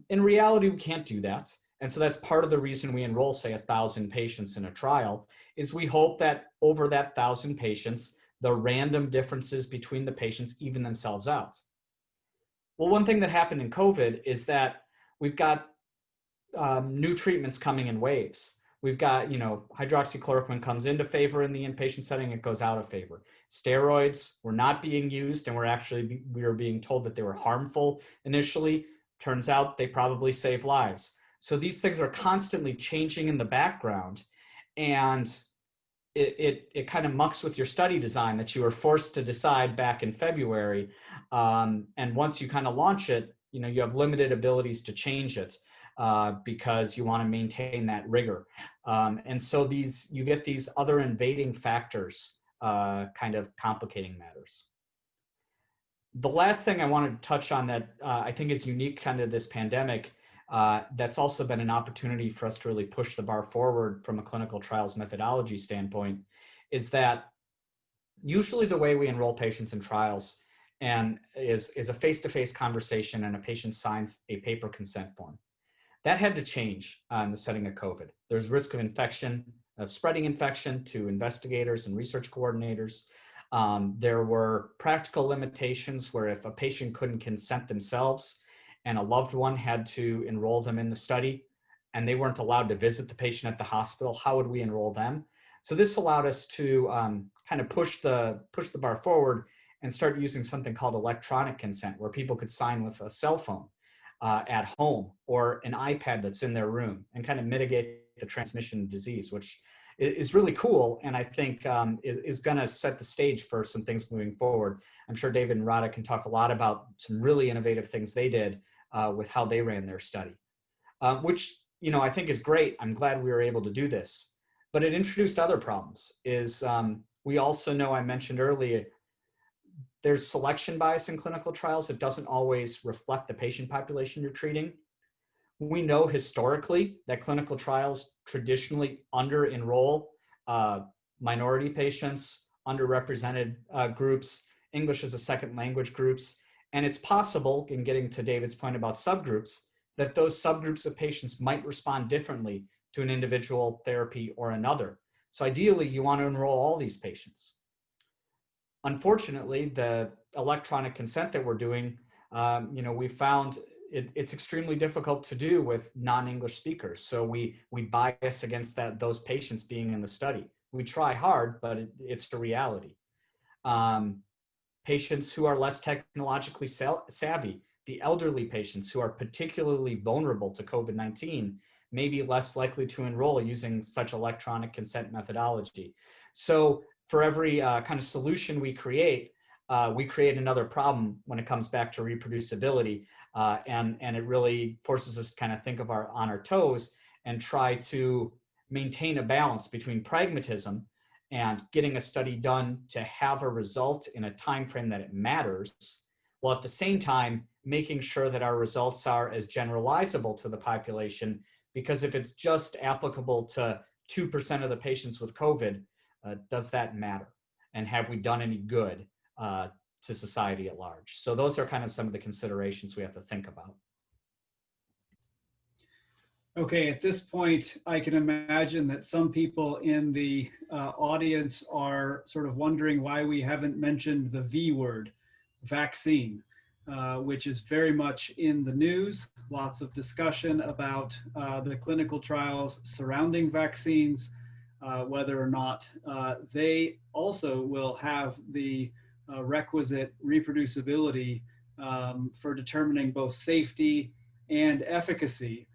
In reality, we can't do that. And so that's part of the reason we enroll, say, 1,000 patients in a trial, is we hope that over that 1,000 patients, the random differences between the patients even themselves out. Well, one thing that happened in COVID is that we've got new treatments coming in waves. We've got, hydroxychloroquine comes into favor in the inpatient setting, it goes out of favor. Steroids were not being used, and we were being told that they were harmful initially. Turns out they probably save lives. So these things are constantly changing in the background, and it kind of mucks with your study design that you were forced to decide back in February. And once you kind of launch it, you have limited abilities to change it because you want to maintain that rigor. And so you get these other invading factors kind of complicating matters. The last thing I wanted to touch on that I think is unique kind of this pandemic, that's also been an opportunity for us to really push the bar forward from a clinical trials methodology standpoint, is that usually the way we enroll patients in trials is a face-to-face conversation, and a patient signs a paper consent form. That had to change in the setting of COVID. There's risk of infection, of spreading infection to investigators and research coordinators. There were practical limitations where if a patient couldn't consent themselves and a loved one had to enroll them in the study and they weren't allowed to visit the patient at the hospital, how would we enroll them? So this allowed us to kind of push the bar forward and start using something called electronic consent, where people could sign with a cell phone at home or an iPad that's in their room, and kind of mitigate the transmission of disease, which is really cool, and I think is going to set the stage for some things moving forward. I'm sure David and Radha can talk a lot about some really innovative things they did with how they ran their study, which I think is great. I'm glad we were able to do this, but it introduced other problems. We also know, I mentioned earlier, there's selection bias in clinical trials. It doesn't always reflect the patient population you're treating. We know historically that clinical trials traditionally under-enroll minority patients, underrepresented groups, English as a second language groups. And it's possible, in getting to David's point about subgroups, that those subgroups of patients might respond differently to an individual therapy or another. So ideally, you want to enroll all these patients. Unfortunately, the electronic consent that we're doing, we found it's extremely difficult to do with non-English speakers. So we bias against those patients being in the study. We try hard, but it's the reality. patients who are less technologically savvy, the elderly patients who are particularly vulnerable to COVID-19 may be less likely to enroll using such electronic consent methodology. So for every kind of solution we create another problem when it comes back to reproducibility. And it really forces us to kind of think of on our toes and try to maintain a balance between pragmatism and getting a study done to have a result in a time frame that it matters, while at the same time making sure that our results are as generalizable to the population, because if it's just applicable to 2% of the patients with COVID, does that matter? And have we done any good to society at large? So those are kind of some of the considerations we have to think about. Okay, at this point, I can imagine that some people in the audience are sort of wondering why we haven't mentioned the V word, vaccine, which is very much in the news. Lots of discussion about the clinical trials surrounding vaccines, whether or not they also will have the requisite reproducibility for determining both safety and efficacy.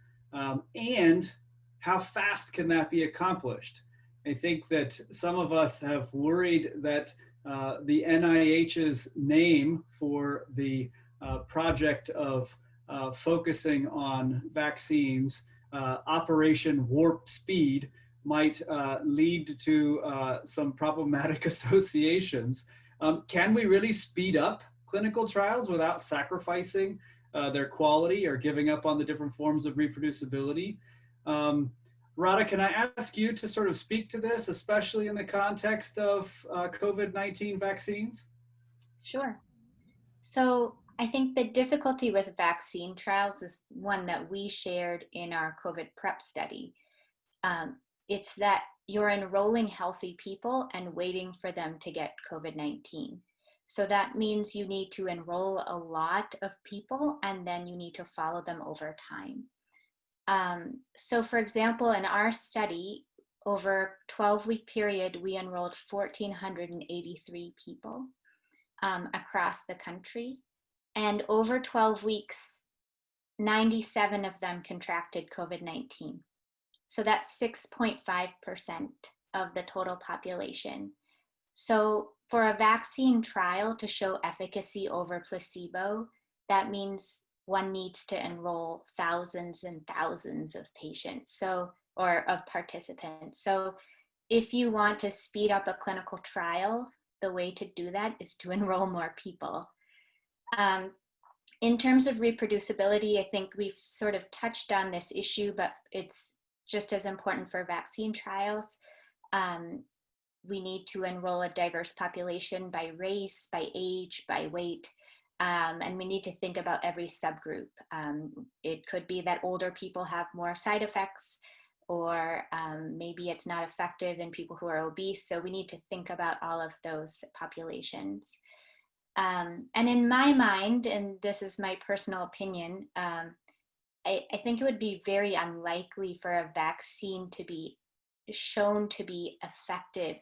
And how fast can that be accomplished? I think that some of us have worried that the NIH's name for the project of focusing on vaccines, Operation Warp Speed, might lead to some problematic associations. Can we really speed up clinical trials without sacrificing their quality or giving up on the different forms of reproducibility? Radha, can I ask you to sort of speak to this, especially in the context of COVID-19 vaccines? Sure. So I think the difficulty with vaccine trials is one that we shared in our COVID prep study. It's that you're enrolling healthy people and waiting for them to get COVID-19. So that means you need to enroll a lot of people and then you need to follow them over time. So for example, in our study, over a 12-week period, we enrolled 1,483 people across the country. And over 12 weeks, 97 of them contracted COVID-19. So that's 6.5% of the total population. So for a vaccine trial to show efficacy over placebo, that means one needs to enroll thousands and thousands of patients, or of participants. So if you want to speed up a clinical trial, the way to do that is to enroll more people. In terms of reproducibility, I think we've sort of touched on this issue, but it's just as important for vaccine trials. We need to enroll a diverse population by race, by age, by weight, and we need to think about every subgroup. It could be that older people have more side effects, or maybe it's not effective in people who are obese, so we need to think about all of those populations. And in my mind, and this is my personal opinion, I think it would be very unlikely for a vaccine to be shown to be effective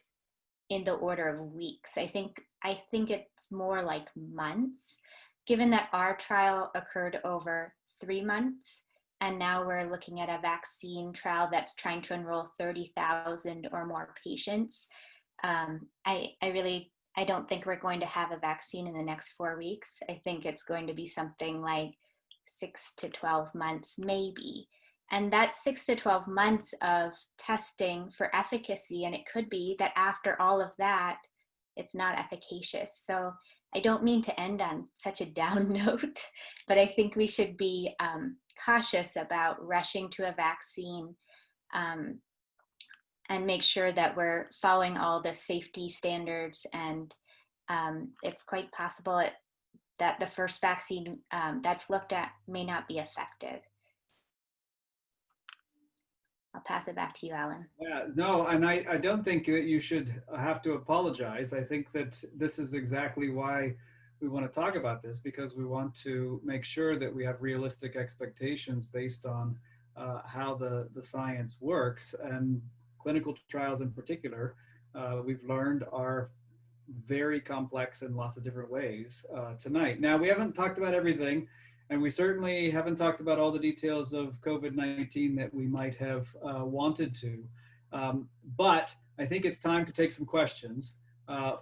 in the order of weeks. I think it's more like months, given that our trial occurred over 3 months, and now we're looking at a vaccine trial that's trying to enroll 30,000 or more patients. I don't think we're going to have a vaccine in the next 4 weeks. I think it's going to be something like 6 to 12 months, maybe. And that's 6 to 12 months of testing for efficacy. And it could be that after all of that, it's not efficacious. So I don't mean to end on such a down note, but I think we should be cautious about rushing to a vaccine and make sure that we're following all the safety standards. And it's quite possible that the first vaccine that's looked at may not be effective. I'll pass it back to you, Alan. Yeah, no, and I don't think that you should have to apologize. I think that this is exactly why we want to talk about this, because we want to make sure that we have realistic expectations based on how the science works. And clinical trials in particular, we've learned, are very complex in lots of different ways tonight. Now, we haven't talked about everything, and we certainly haven't talked about all the details of COVID-19 that we might have wanted to. But I think it's time to take some questions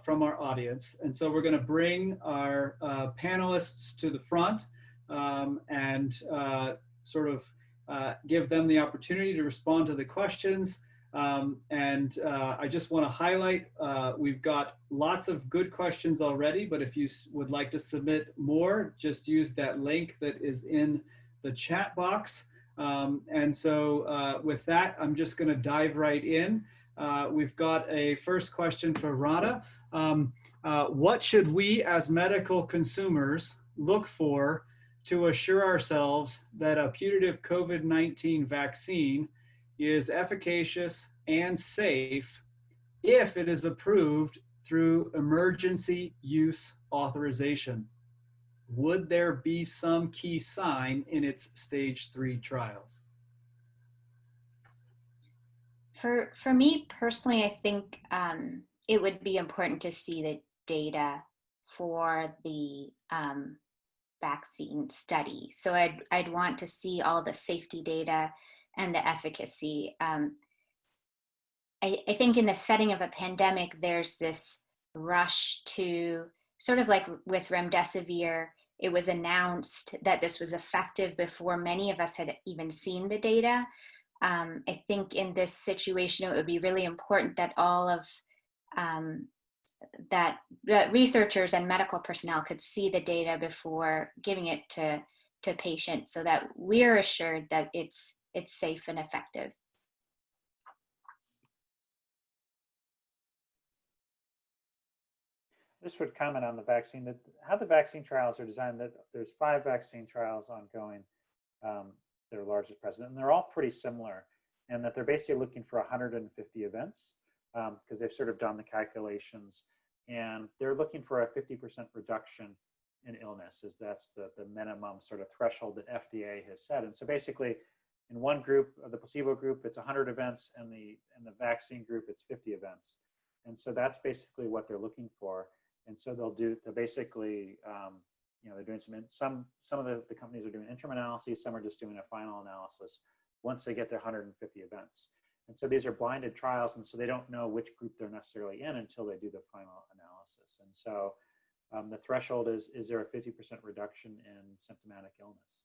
from our audience. And so we're going to bring our panelists to the front and sort of give them the opportunity to respond to the questions. I just want to highlight, we've got lots of good questions already, but if you would like to submit more, just use that link that is in the chat box. With that, I'm just going to dive right in. We've got a first question for Rana. What should we as medical consumers look for to assure ourselves that a putative COVID-19 vaccine is efficacious and safe if it is approved through emergency use authorization? Would there be some key sign in its stage 3 trials? For me personally, I think it would be important to see the data for the vaccine study. So I'd want to see all the safety data and the efficacy. I think in the setting of a pandemic, there's this rush to, sort of like with remdesivir, it was announced that this was effective before many of us had even seen the data. I think in this situation, it would be really important that all of that researchers and medical personnel could see the data before giving it to patients, so that we're assured that it's safe and effective. This would comment on the vaccine, that how the vaccine trials are designed, that there's 5 vaccine trials ongoing that are largely present, and they're all pretty similar, and that they're basically looking for 150 events because they've sort of done the calculations, and they're looking for a 50% reduction in illness, as that's the minimum sort of threshold that FDA has set. And so basically, in one group, the placebo group, it's 100 events, and the vaccine group, it's 50 events. And so that's basically what they're looking for. And so they'll basically, they're doing some of the companies are doing interim analyses, some are just doing a final analysis once they get their 150 events. And so these are blinded trials, and so they don't know which group they're necessarily in until they do the final analysis. And so the threshold is there a 50% reduction in symptomatic illness?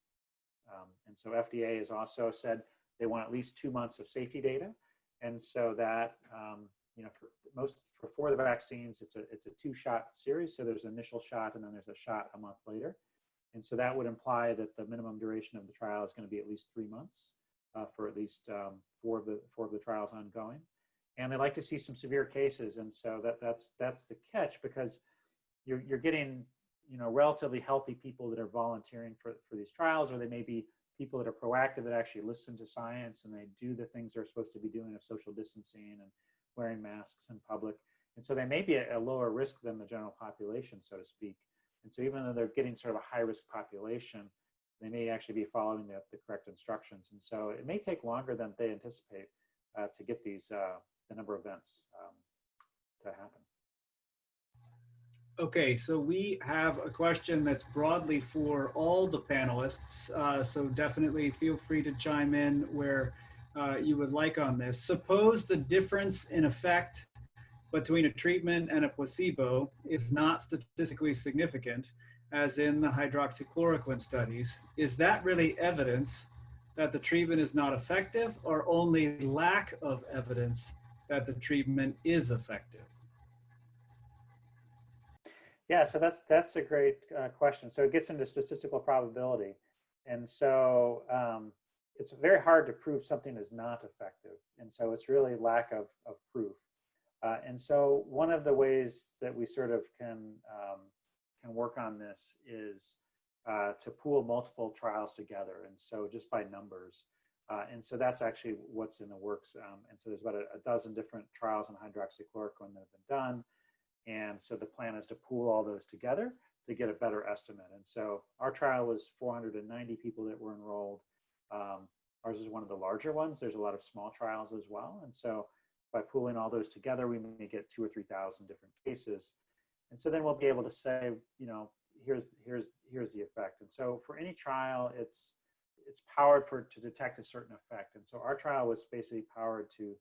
And so FDA has also said they want at least 2 months of safety data. And so that, for the vaccines, it's a 2-shot series. So there's an initial shot, and then there's a shot a month later. And so that would imply that the minimum duration of the trial is going to be at least 3 months for at least 4 of the trials ongoing. And they like to see some severe cases. And so that's the catch, because you're getting relatively healthy people that are volunteering for these trials, or they may be people that are proactive, that actually listen to science, and they do the things they're supposed to be doing of social distancing and wearing masks in public. And so they may be at a lower risk than the general population, so to speak. And so even though they're getting sort of a high-risk population, they may actually be following the correct instructions. And so it may take longer than they anticipate to get these the number of events to happen. Okay, so we have a question that's broadly for all the panelists. So definitely feel free to chime in where you would like on this. Suppose the difference in effect between a treatment and a placebo is not statistically significant, as in the hydroxychloroquine studies. Is that really evidence that the treatment is not effective, or only lack of evidence that the treatment is effective? Yeah, so that's a great question. So it gets into statistical probability. And so it's very hard to prove something is not effective. And so it's really lack of proof. And so one of the ways that we sort of can work on this is to pool multiple trials together. And so just by numbers. And so that's actually what's in the works. And so there's about a dozen different trials on hydroxychloroquine that have been done. And so the plan is to pool all those together to get a better estimate. And so our trial was 490 people that were enrolled. Ours is one of the larger ones. There's a lot of small trials as well. And so by pooling all those together, we may get 2,000 or 3,000 different cases. And so then we'll be able to say, here's the effect. And so for any trial, it's powered to detect a certain effect. And so our trial was basically powered to,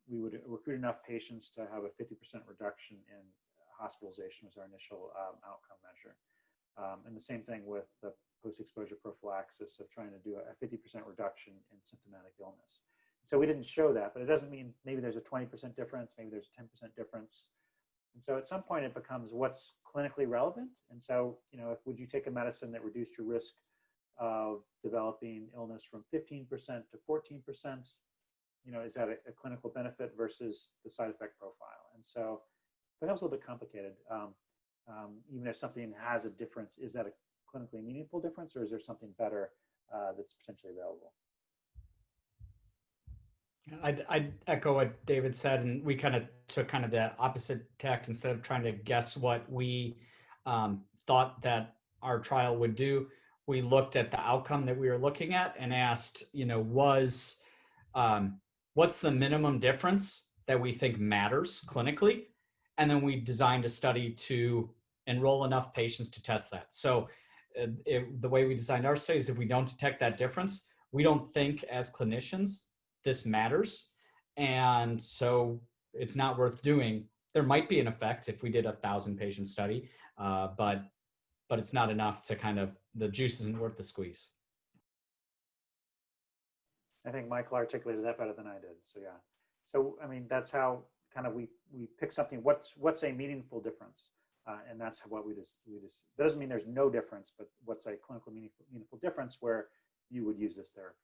we would recruit enough patients to have a 50% reduction in hospitalization was our initial outcome measure. And the same thing with the post-exposure prophylaxis of trying to do a 50% reduction in symptomatic illness. So we didn't show that, but it doesn't mean maybe there's a 20% difference, maybe there's a 10% difference. And so at some point it becomes what's clinically relevant. And so, would you take a medicine that reduced your risk of developing illness from 15% to 14%? Is that a clinical benefit versus the side effect profile? And so it becomes a little bit complicated. Even if something has a difference, is that a clinically meaningful difference, or is there something better that's potentially available? I'd echo what David said, and we kind of took kind of the opposite tact. Instead of trying to guess what we thought that our trial would do, we looked at the outcome that we were looking at and asked, what's the minimum difference that we think matters clinically? And then we designed a study to enroll enough patients to test that. So the way we designed our studies, if we don't detect that difference, we don't think as clinicians this matters. And so it's not worth doing. There might be an effect if we did a 1,000 patient study, but it's not enough to kind of, the juice isn't worth the squeeze. I think Michael articulated that better than I did. So yeah. So, I mean, that's how kind of we pick something, what's a meaningful difference? And that's what we just, that doesn't mean there's no difference, but what's a clinical meaningful difference where you would use this therapy.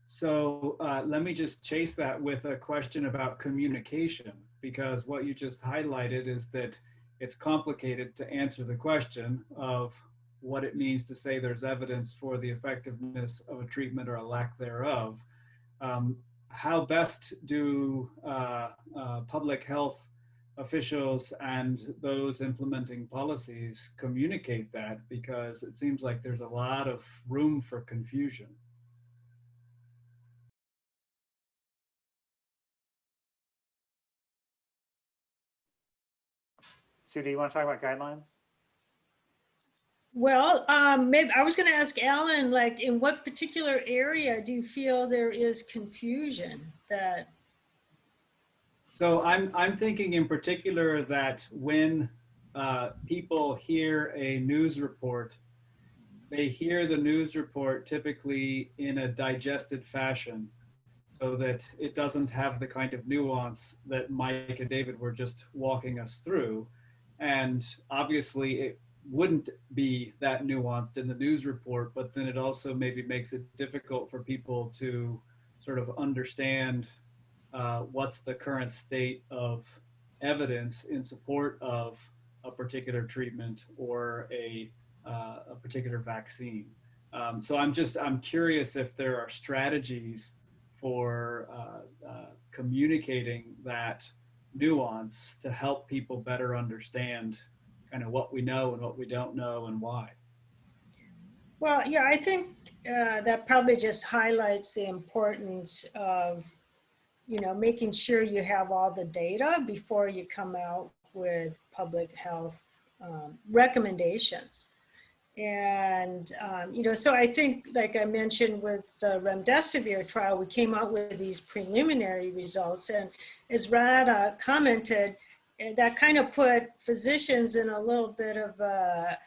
So let me just chase that with a question about communication, because what you just highlighted is that it's complicated to answer the question of what it means to say there's evidence for the effectiveness of a treatment or a lack thereof. How best do public health officials and those implementing policies communicate that? Because it seems like there's a lot of room for confusion. Sue, do you want to talk about guidelines? Well, maybe I was going to ask Alan, like, in what particular area do you feel there is confusion that? So I'm thinking in particular that when people hear a news report, they hear the news report typically in a digested fashion, so that it doesn't have the kind of nuance that Mike and David were just walking us through. And obviously it wouldn't be that nuanced in the news report, but then it also maybe makes it difficult for people to sort of understand what's the current state of evidence in support of a particular treatment or a particular vaccine. So I'm curious if there are strategies for communicating that nuance to help people better understand kind of what we know and what we don't know and why. Well, yeah, I think that probably just highlights the importance of, making sure you have all the data before you come out with public health recommendations. And, so I think, like I mentioned with the remdesivir trial, we came out with these preliminary results. And as Rad commented, that kind of put physicians in a little bit of a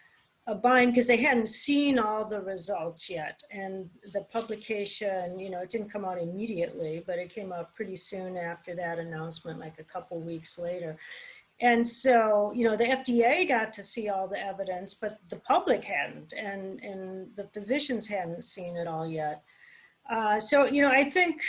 bind because they hadn't seen all the results yet. And the publication, it didn't come out immediately, but it came out pretty soon after that announcement, like a couple weeks later. And so, the FDA got to see all the evidence, but the public hadn't, and the physicians hadn't seen it all yet. So, I think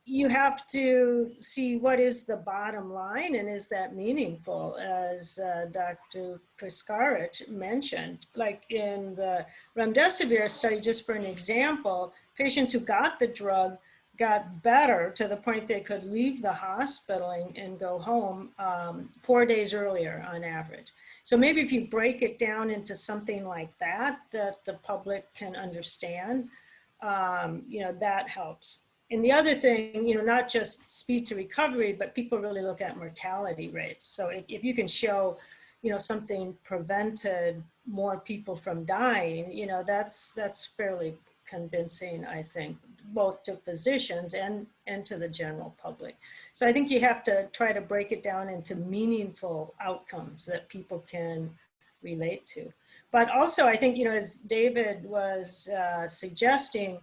you have to see what is the bottom line and is that meaningful, as Dr. Preskarich mentioned. Like in the remdesivir study, just for an example, patients who got the drug got better to the point they could leave the hospital and go home 4 days earlier on average. So maybe if you break it down into something like that the public can understand, that helps. And the other thing, not just speed to recovery, but people really look at mortality rates. So if you can show, something prevented more people from dying, that's fairly convincing, I think, both to physicians and to the general public. So I think you have to try to break it down into meaningful outcomes that people can relate to. But also, I think, as David was suggesting,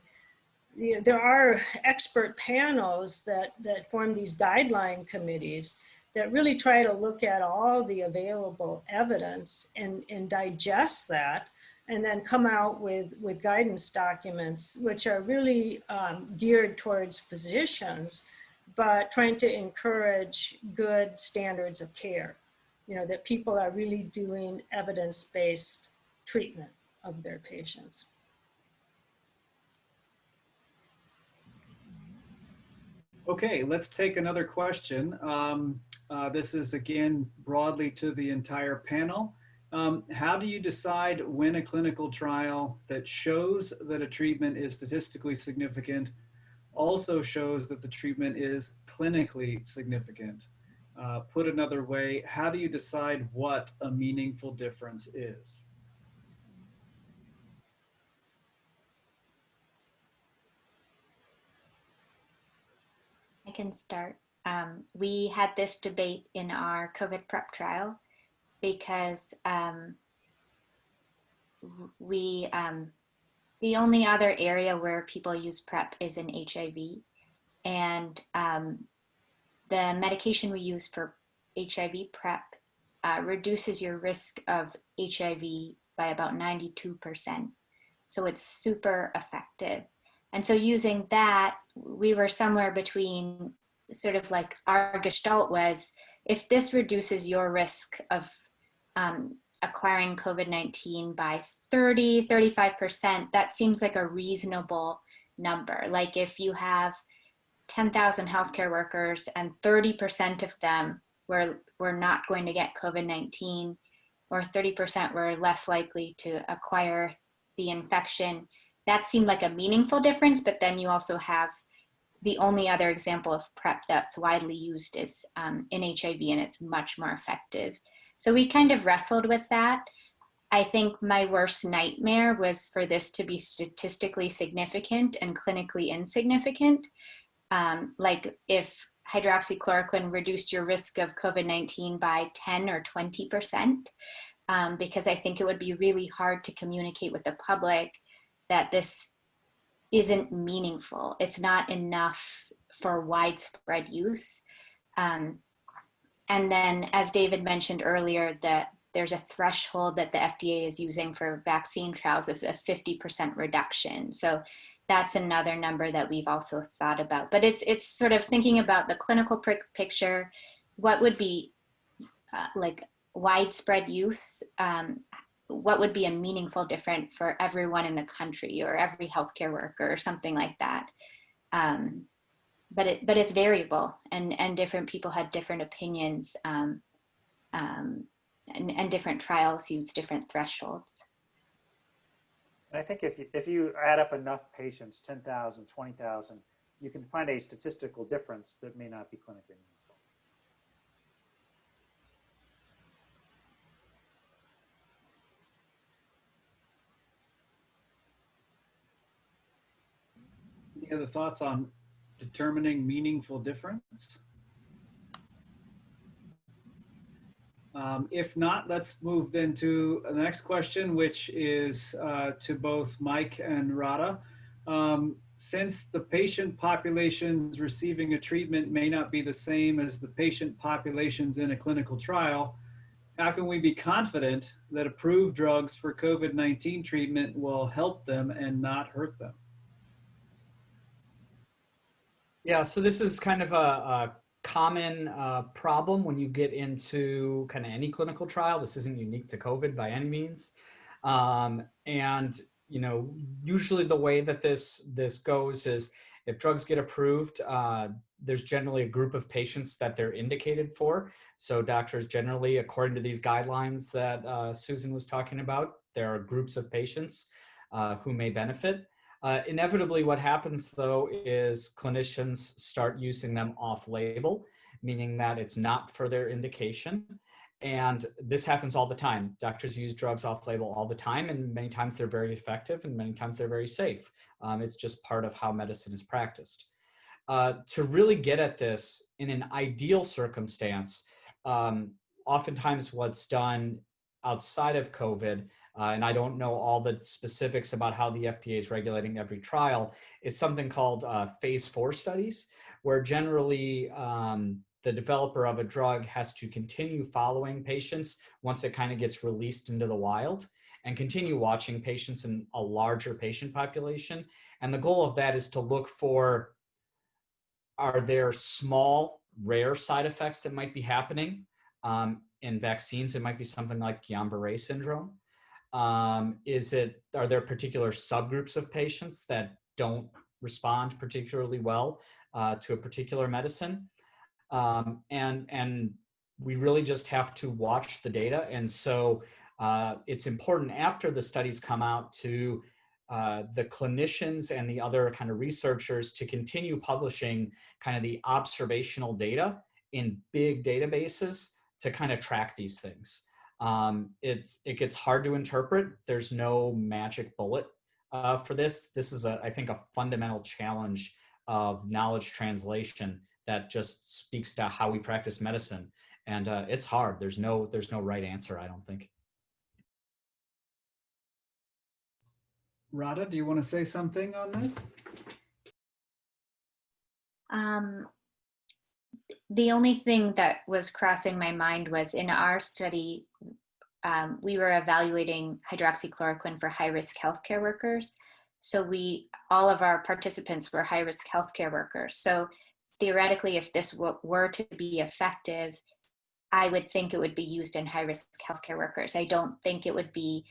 there are expert panels that form these guideline committees that really try to look at all the available evidence and digest that, and then come out with guidance documents, which are really geared towards physicians, but trying to encourage good standards of care, that people are really doing evidence-based treatment of their patients. Okay, let's take another question. This is again broadly to the entire panel. How do you decide when a clinical trial that shows that a treatment is statistically significant also shows that the treatment is clinically significant? Put another way, how do you decide what a meaningful difference is? I can start. We had this debate in our COVID PrEP trial because the only other area where people use PrEP is in HIV, and the medication we use for HIV PrEP reduces your risk of HIV by about 92%. So it's super effective. And so using that, we were somewhere between sort of like our gestalt was, if this reduces your risk of acquiring COVID-19 by 35%, that seems like a reasonable number. Like if you have 10,000 healthcare workers and 30% of them were not going to get COVID-19, or 30% were less likely to acquire the infection, that seemed like a meaningful difference. But then you also have the only other example of PrEP that's widely used is in HIV, and it's much more effective. So we kind of wrestled with that. I think my worst nightmare was for this to be statistically significant and clinically insignificant. Like if hydroxychloroquine reduced your risk of COVID-19 by 10 or 20%, because I think it would be really hard to communicate with the public that this isn't meaningful. It's not enough for widespread use. And then, as David mentioned earlier, that there's a threshold that the FDA is using for vaccine trials of a 50% reduction. So that's another number that we've also thought about. But it's sort of thinking about the clinical picture, what would be like widespread use, what would be a meaningful difference for everyone in the country or every healthcare worker or something like that. But it's variable, and different people had different opinions, and different trials use different thresholds. And I think if you add up enough patients, 10,000, 20,000, you can find a statistical difference that may not be clinically meaningful. Any other thoughts on determining meaningful difference? If not, let's move then to the next question, which is to both Mike and Radha. Since the patient populations receiving a treatment may not be the same as the patient populations in a clinical trial, how can we be confident that approved drugs for COVID-19 treatment will help them and not hurt them? Yeah, so this is kind of a common problem when you get into kind of any clinical trial. This isn't unique to COVID by any means. And, usually the way that this goes is if drugs get approved, there's generally a group of patients that they're indicated for. So doctors generally, according to these guidelines that Susan was talking about, there are groups of patients who may benefit. Inevitably, what happens though is clinicians start using them off-label, meaning that it's not for their indication. And this happens all the time. Doctors use drugs off-label all the time, and many times they're very effective and many times they're very safe. It's just part of how medicine is practiced. To really get at this in an ideal circumstance, oftentimes what's done outside of COVID, and I don't know all the specifics about how the FDA is regulating every trial, is something called phase 4 studies, where generally the developer of a drug has to continue following patients once it kind of gets released into the wild and continue watching patients in a larger patient population. And the goal of that is to look for, are there small, rare side effects that might be happening? In vaccines, it might be something like Guillain-Barré syndrome. Are there particular subgroups of patients that don't respond particularly well to a particular medicine? And we really just have to watch the data. And so it's important after the studies come out to the clinicians and the other kind of researchers to continue publishing kind of the observational data in big databases to kind of track these things. It gets hard to interpret. There's no magic bullet for this. This is, I think, a fundamental challenge of knowledge translation that just speaks to how we practice medicine. And it's hard. There's no right answer, I don't think. Radha, do you want to say something on this? The only thing that was crossing my mind was in our study, we were evaluating hydroxychloroquine for high-risk healthcare workers. So all of our participants were high-risk healthcare workers. So theoretically, if this were to be effective, I would think it would be used in high-risk healthcare workers. I don't think it would be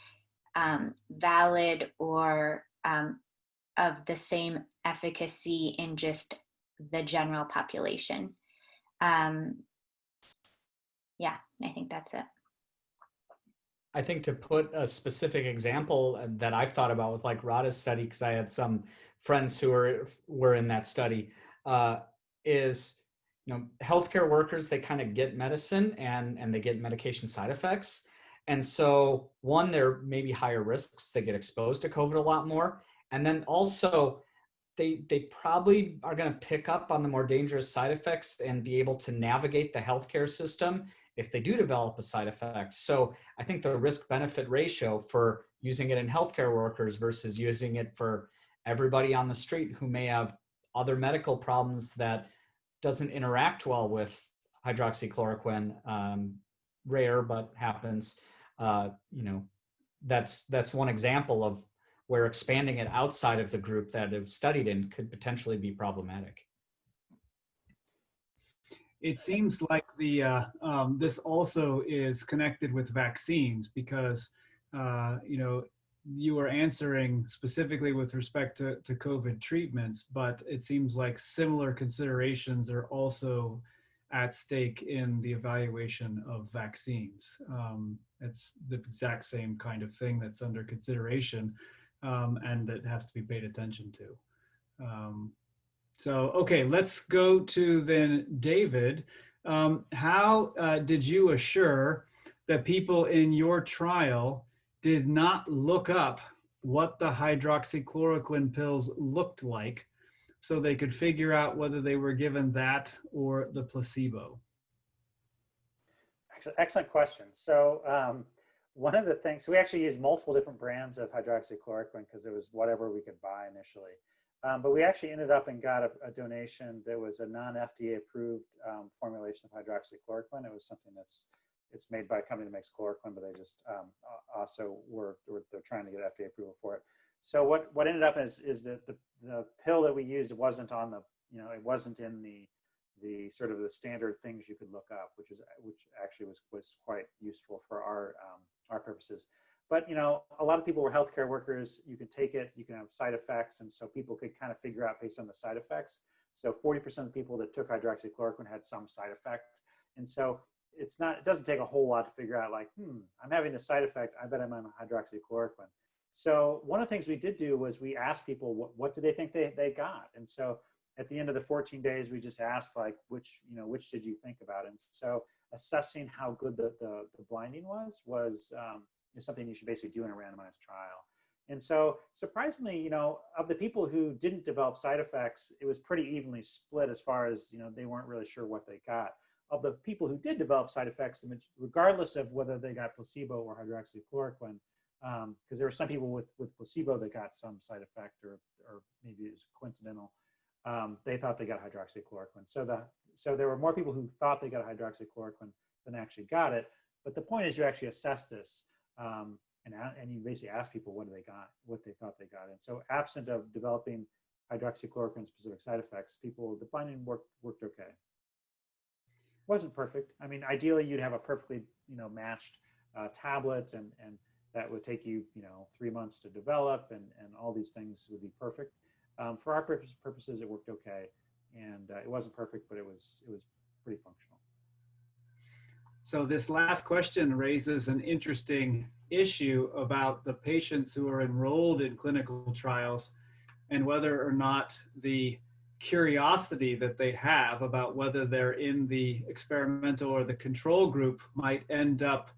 valid or of the same efficacy in just the general population. Yeah, I think that's it. I think to put a specific example that I've thought about with like Radha's study, because I had some friends who were in that study, is, healthcare workers, they kind of get medicine and they get medication side effects. And so one, there may be higher risks. They get exposed to COVID a lot more. And then also they probably are going to pick up on the more dangerous side effects and be able to navigate the healthcare system if they do develop a side effect. So I think the risk-benefit ratio for using it in healthcare workers versus using it for everybody on the street who may have other medical problems that doesn't interact well with hydroxychloroquine, rare but happens, that's one example of where expanding it outside of the group that have studied in could potentially be problematic. It seems like this also is connected with vaccines because, you were answering specifically with respect to COVID treatments, but it seems like similar considerations are also at stake in the evaluation of vaccines. It's the exact same kind of thing that's under consideration and that has to be paid attention to. So, okay, let's go to then David. How did you assure that people in your trial did not look up what the hydroxychloroquine pills looked like so they could figure out whether they were given that or the placebo? Excellent question. So one of the things, so we actually used multiple different brands of hydroxychloroquine because it was whatever we could buy initially. But we actually ended up and got a donation that was a non-FDA approved formulation of hydroxychloroquine. It was something it's made by a company that makes chloroquine, but they just also they're trying to get FDA approval for it. So what ended up is that the pill that we used wasn't on the, it wasn't in the sort of the standard things you could look up, which actually was quite useful for our purposes. But a lot of people were healthcare workers. You could take it, you can have side effects, and so people could kind of figure out based on the side effects. So 40% of the people that took hydroxychloroquine had some side effect, and so it doesn't take a whole lot to figure out like, I'm having this side effect, I bet I'm on hydroxychloroquine. So one of the things we did do was we asked people, what do they think they got? And so at the end of the 14 days, we just asked like, which did you think about? And so assessing how good the blinding was something you should basically do in a randomized trial. And so surprisingly, of the people who didn't develop side effects, it was pretty evenly split as far as, they weren't really sure what they got. Of the people who did develop side effects, regardless of whether they got placebo or hydroxychloroquine, because there were some people with placebo that got some side effect, or maybe it was coincidental. They thought they got hydroxychloroquine. So there were more people who thought they got hydroxychloroquine than actually got it. But the point is, you actually assess this, and you basically ask people what they thought they got. And so, absent of developing hydroxychloroquine specific side effects, the blinding worked okay. Wasn't perfect. I mean, ideally, you'd have a perfectly matched tablet, and that would take you 3 months to develop, and all these things would be perfect. For our purposes, it worked okay, and it wasn't perfect, but it was pretty functional. So this last question raises an interesting issue about the patients who are enrolled in clinical trials, and whether or not the curiosity that they have about whether they're in the experimental or the control group might end up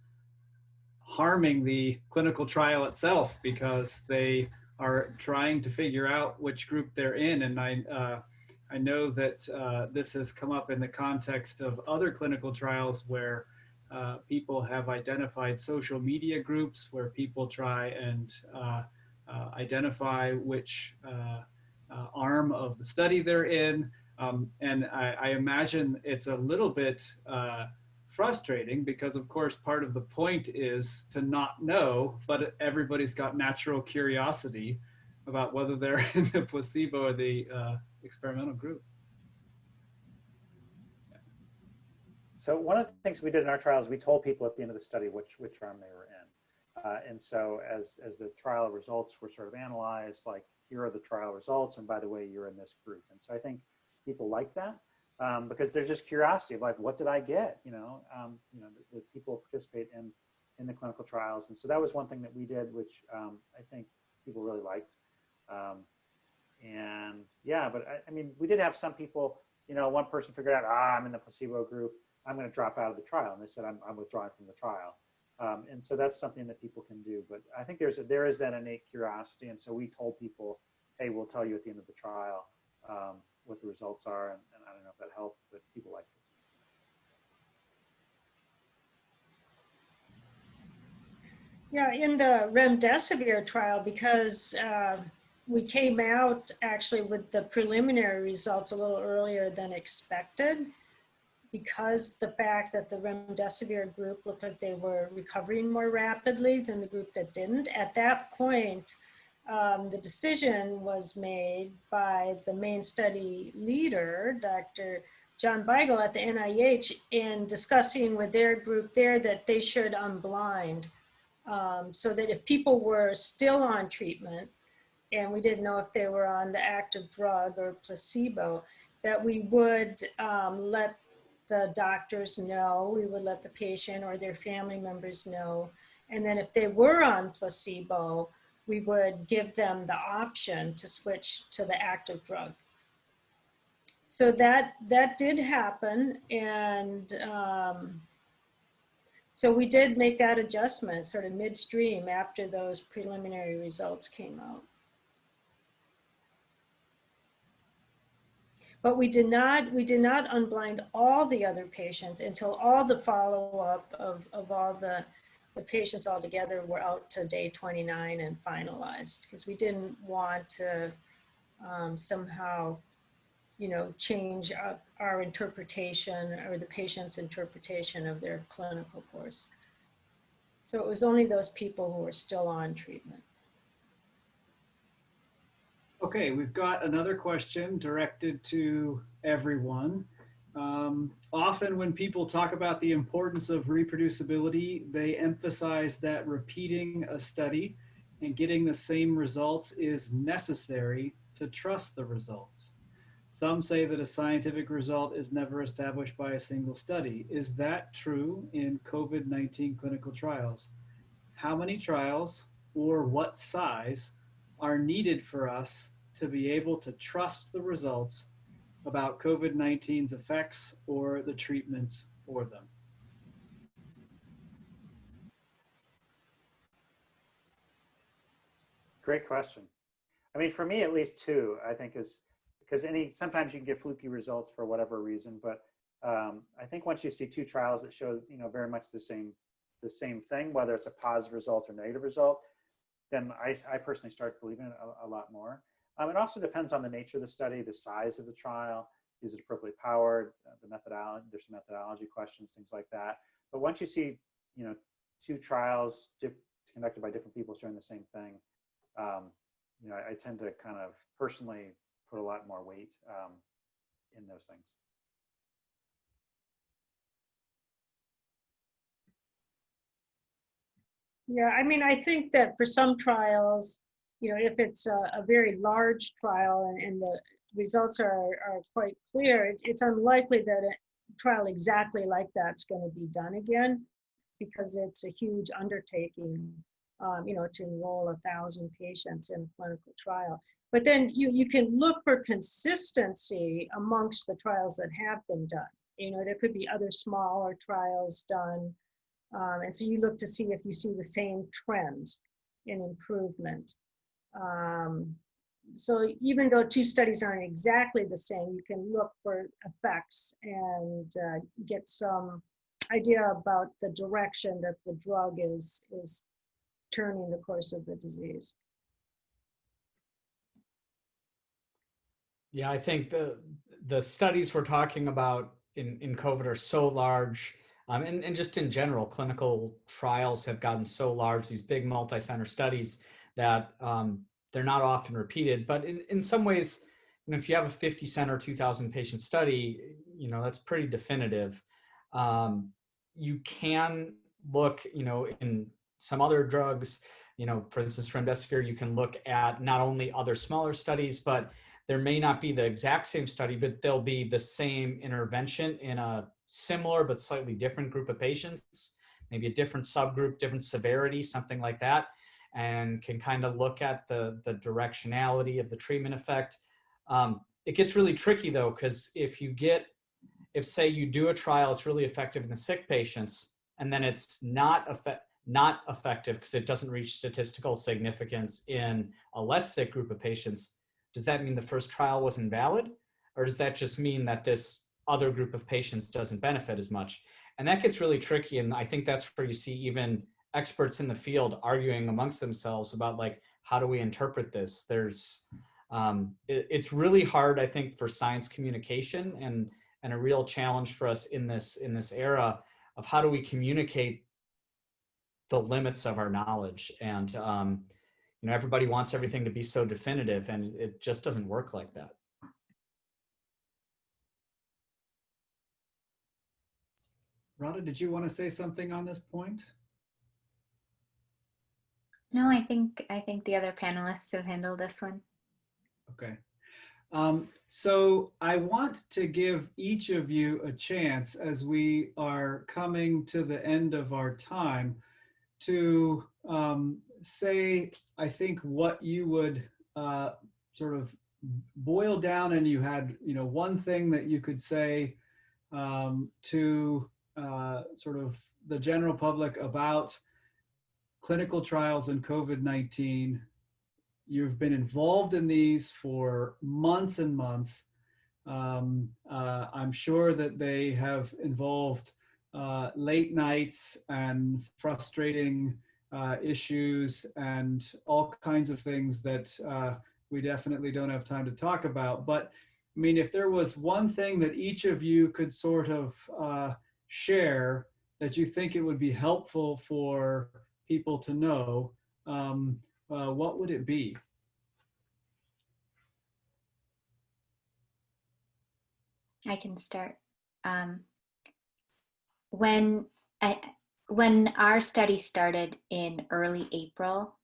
harming the clinical trial itself, because they are trying to figure out which group they're in. And I know that this has come up in the context of other clinical trials where people have identified social media groups where people try and identify which arm of the study they're in. And I imagine it's a little bit frustrating, because of course part of the point is to not know, but everybody's got natural curiosity about whether they're in the placebo or the experimental group. So one of the things we did in our trials, we told people at the end of the study which arm they were in. And so as the trial results were sort of analyzed, like, here are the trial results, and by the way, you're in this group. And so I think people like that, because there's just curiosity of like, what did I get? The people participate in the clinical trials. And so that was one thing that we did, which I think people really liked. And yeah, but I mean, we did have some people, one person figured out, I'm in the placebo group, I'm going to drop out of the trial. And they said, I'm withdrawing from the trial. And so that's something that people can do. But I think there is that innate curiosity. And so we told people, hey, we'll tell you at the end of the trial what the results are. And I don't know if that helped, but people liked it. Yeah, in the remdesivir trial, because we came out actually with the preliminary results a little earlier than expected, because the fact that the remdesivir group looked like they were recovering more rapidly than the group that didn't. At that point, the decision was made by the main study leader, Dr. John Beigel at the NIH, in discussing with their group there that they should unblind, so that if people were still on treatment, and we didn't know if they were on the active drug or placebo, that we would let the doctors know, we would let the patient or their family members know. And then if they were on placebo, we would give them the option to switch to the active drug. So that did happen. And so we did make that adjustment sort of midstream after those preliminary results came out. But we did not unblind all the other patients until all the follow-up of all the patients all together were out to day 29 and finalized, because we didn't want to somehow, change our interpretation or the patient's interpretation of their clinical course. So it was only those people who were still on treatment. Okay, we've got another question directed to everyone. Often when people talk about the importance of reproducibility, they emphasize that repeating a study and getting the same results is necessary to trust the results. Some say that a scientific result is never established by a single study. Is that true in COVID-19 clinical trials? How many trials or what size are needed for us to be able to trust the results about COVID-19's effects or the treatments for them? Great question. I mean, for me, at least two, I think is because sometimes you can get fluky results for whatever reason, but I think once you see two trials that show, very much the same thing, whether it's a positive result or negative result, then I personally start believing it a lot more. It also depends on the nature of the study, the size of the trial, is it appropriately powered, the methodology, there's some methodology questions, things like that. But once you see, two trials conducted by different people showing the same thing, I tend to kind of personally put a lot more weight in those things. Yeah, I mean, I think that for some trials, if it's a very large trial and the results are quite clear, it's unlikely that a trial exactly like that's going to be done again, because it's a huge undertaking, to enroll 1,000 patients in a clinical trial. But then you can look for consistency amongst the trials that have been done. There could be other smaller trials done. And so you look to see if you see the same trends in improvement. So even though two studies aren't exactly the same, you can look for effects and get some idea about the direction that the drug is turning the course of the disease. Yeah, I think the studies we're talking about in COVID are so large, and just in general, clinical trials have gotten so large, these big multi-center studies, that they're not often repeated. But in some ways, if you have a 50-center, 2,000 patient study, that's pretty definitive. You can look, in some other drugs, for instance, remdesivir, you can look at not only other smaller studies, but there may not be the exact same study, but there'll be the same intervention in a similar but slightly different group of patients, maybe a different subgroup, different severity, something like that, and can kind of look at the directionality of the treatment effect. It gets really tricky though, because if say you do a trial, it's really effective in the sick patients, and then it's not effective because it doesn't reach statistical significance in a less sick group of patients, does that mean the first trial was invalid? Or does that just mean that this other group of patients doesn't benefit as much? And that gets really tricky. And I think that's where you see even experts in the field arguing amongst themselves about, like, how do we interpret this? It's really hard, I think, for science communication, and a real challenge for us in this era of how do we communicate the limits of our knowledge. And everybody wants everything to be so definitive, and it just doesn't work like that. Radha, did you want to say something on this point? No, I think the other panelists have handled this one. Okay. So I want to give each of you a chance, as we are coming to the end of our time, to say, I think, what you would sort of boil down, and you had, one thing that you could say to sort of the general public about clinical trials and COVID-19. You've been involved in these for months and months. I'm sure that they have involved late nights and frustrating issues and all kinds of things that we definitely don't have time to talk about. But I mean, if there was one thing that each of you could sort of share that you think it would be helpful for people to know, what would it be? I can start. When our study started in early April,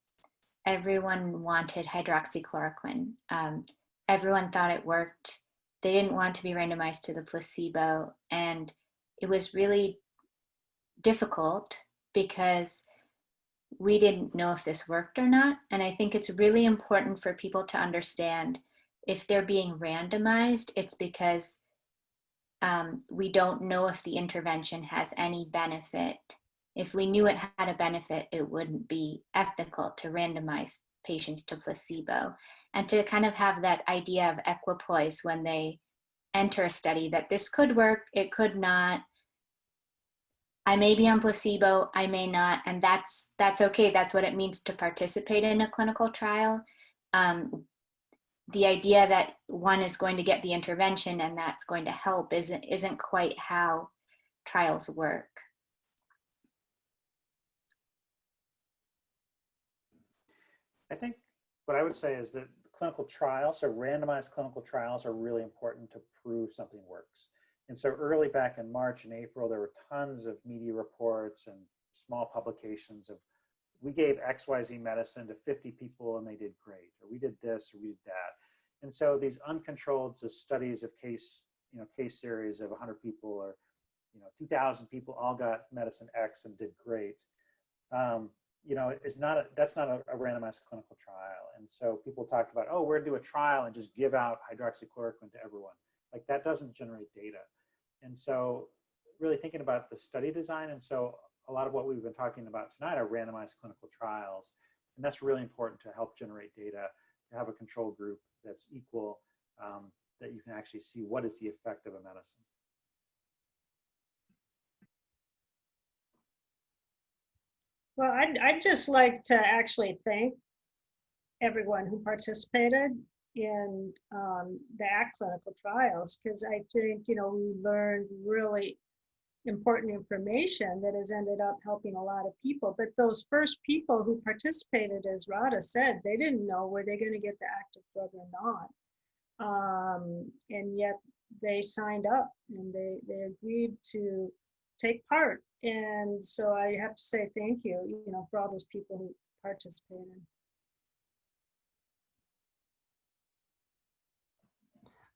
everyone wanted hydroxychloroquine. Everyone thought it worked. They didn't want to be randomized to the placebo, and it was really difficult because we didn't know if this worked or not. And I think it's really important for people to understand if they're being randomized, it's because we don't know if the intervention has any benefit. If we knew it had a benefit, it wouldn't be ethical to randomize patients to placebo. And to kind of have that idea of equipoise when they enter a study, that this could work, it could not. I may be on placebo, I may not, and that's okay. That's what it means to participate in a clinical trial. The idea that one is going to get the intervention and that's going to help isn't quite how trials work. I think what I would say is that clinical trials, so randomized clinical trials, are really important to prove something works. And so early back in March and April, there were tons of media reports and small publications of, we gave XYZ medicine to 50 people and they did great, or we did this, or we did that. And so these uncontrolled studies of case series of 100 people or 2,000 people all got medicine X and did great. That's not a randomized clinical trial. And so people talk about, oh, we're gonna do a trial and just give out hydroxychloroquine to everyone. Like, that doesn't generate data. And so really thinking about the study design. And so a lot of what we've been talking about tonight are randomized clinical trials. And that's really important to help generate data, to have a control group that's equal, that you can actually see what is the effect of a medicine. Well, I'd just like to actually thank everyone who participated in the ACT clinical trials, because I think, we learned really important information that has ended up helping a lot of people. But those first people who participated, as Radha said, they didn't know were they going to get the active drug or not. And yet they signed up and they agreed to take part. And so I have to say thank you, for all those people who participated.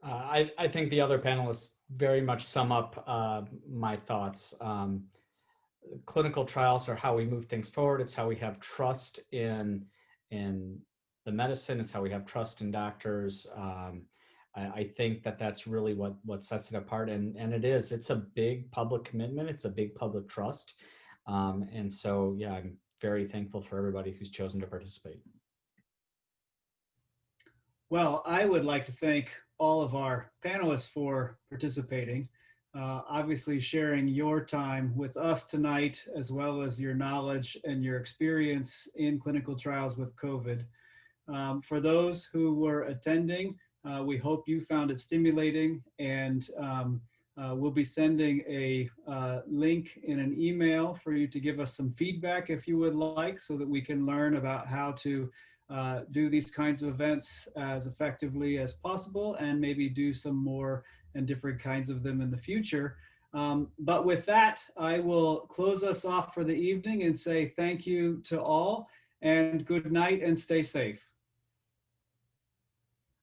I think the other panelists very much sum up my thoughts. Clinical trials are how we move things forward. It's how we have trust in the medicine. It's how we have trust in doctors. I think that's really what sets it apart. And it's a big public commitment. It's a big public trust. And so, yeah, I'm very thankful for everybody who's chosen to participate. Well, I would like to thank all of our panelists for participating, obviously sharing your time with us tonight, as well as your knowledge and your experience in clinical trials with COVID. For those who were attending, we hope you found it stimulating, and we'll be sending a link in an email for you to give us some feedback if you would like, so that we can learn about how to do these kinds of events as effectively as possible, and maybe do some more and different kinds of them in the future. But with that, I will close us off for the evening and say thank you to all, and good night and stay safe.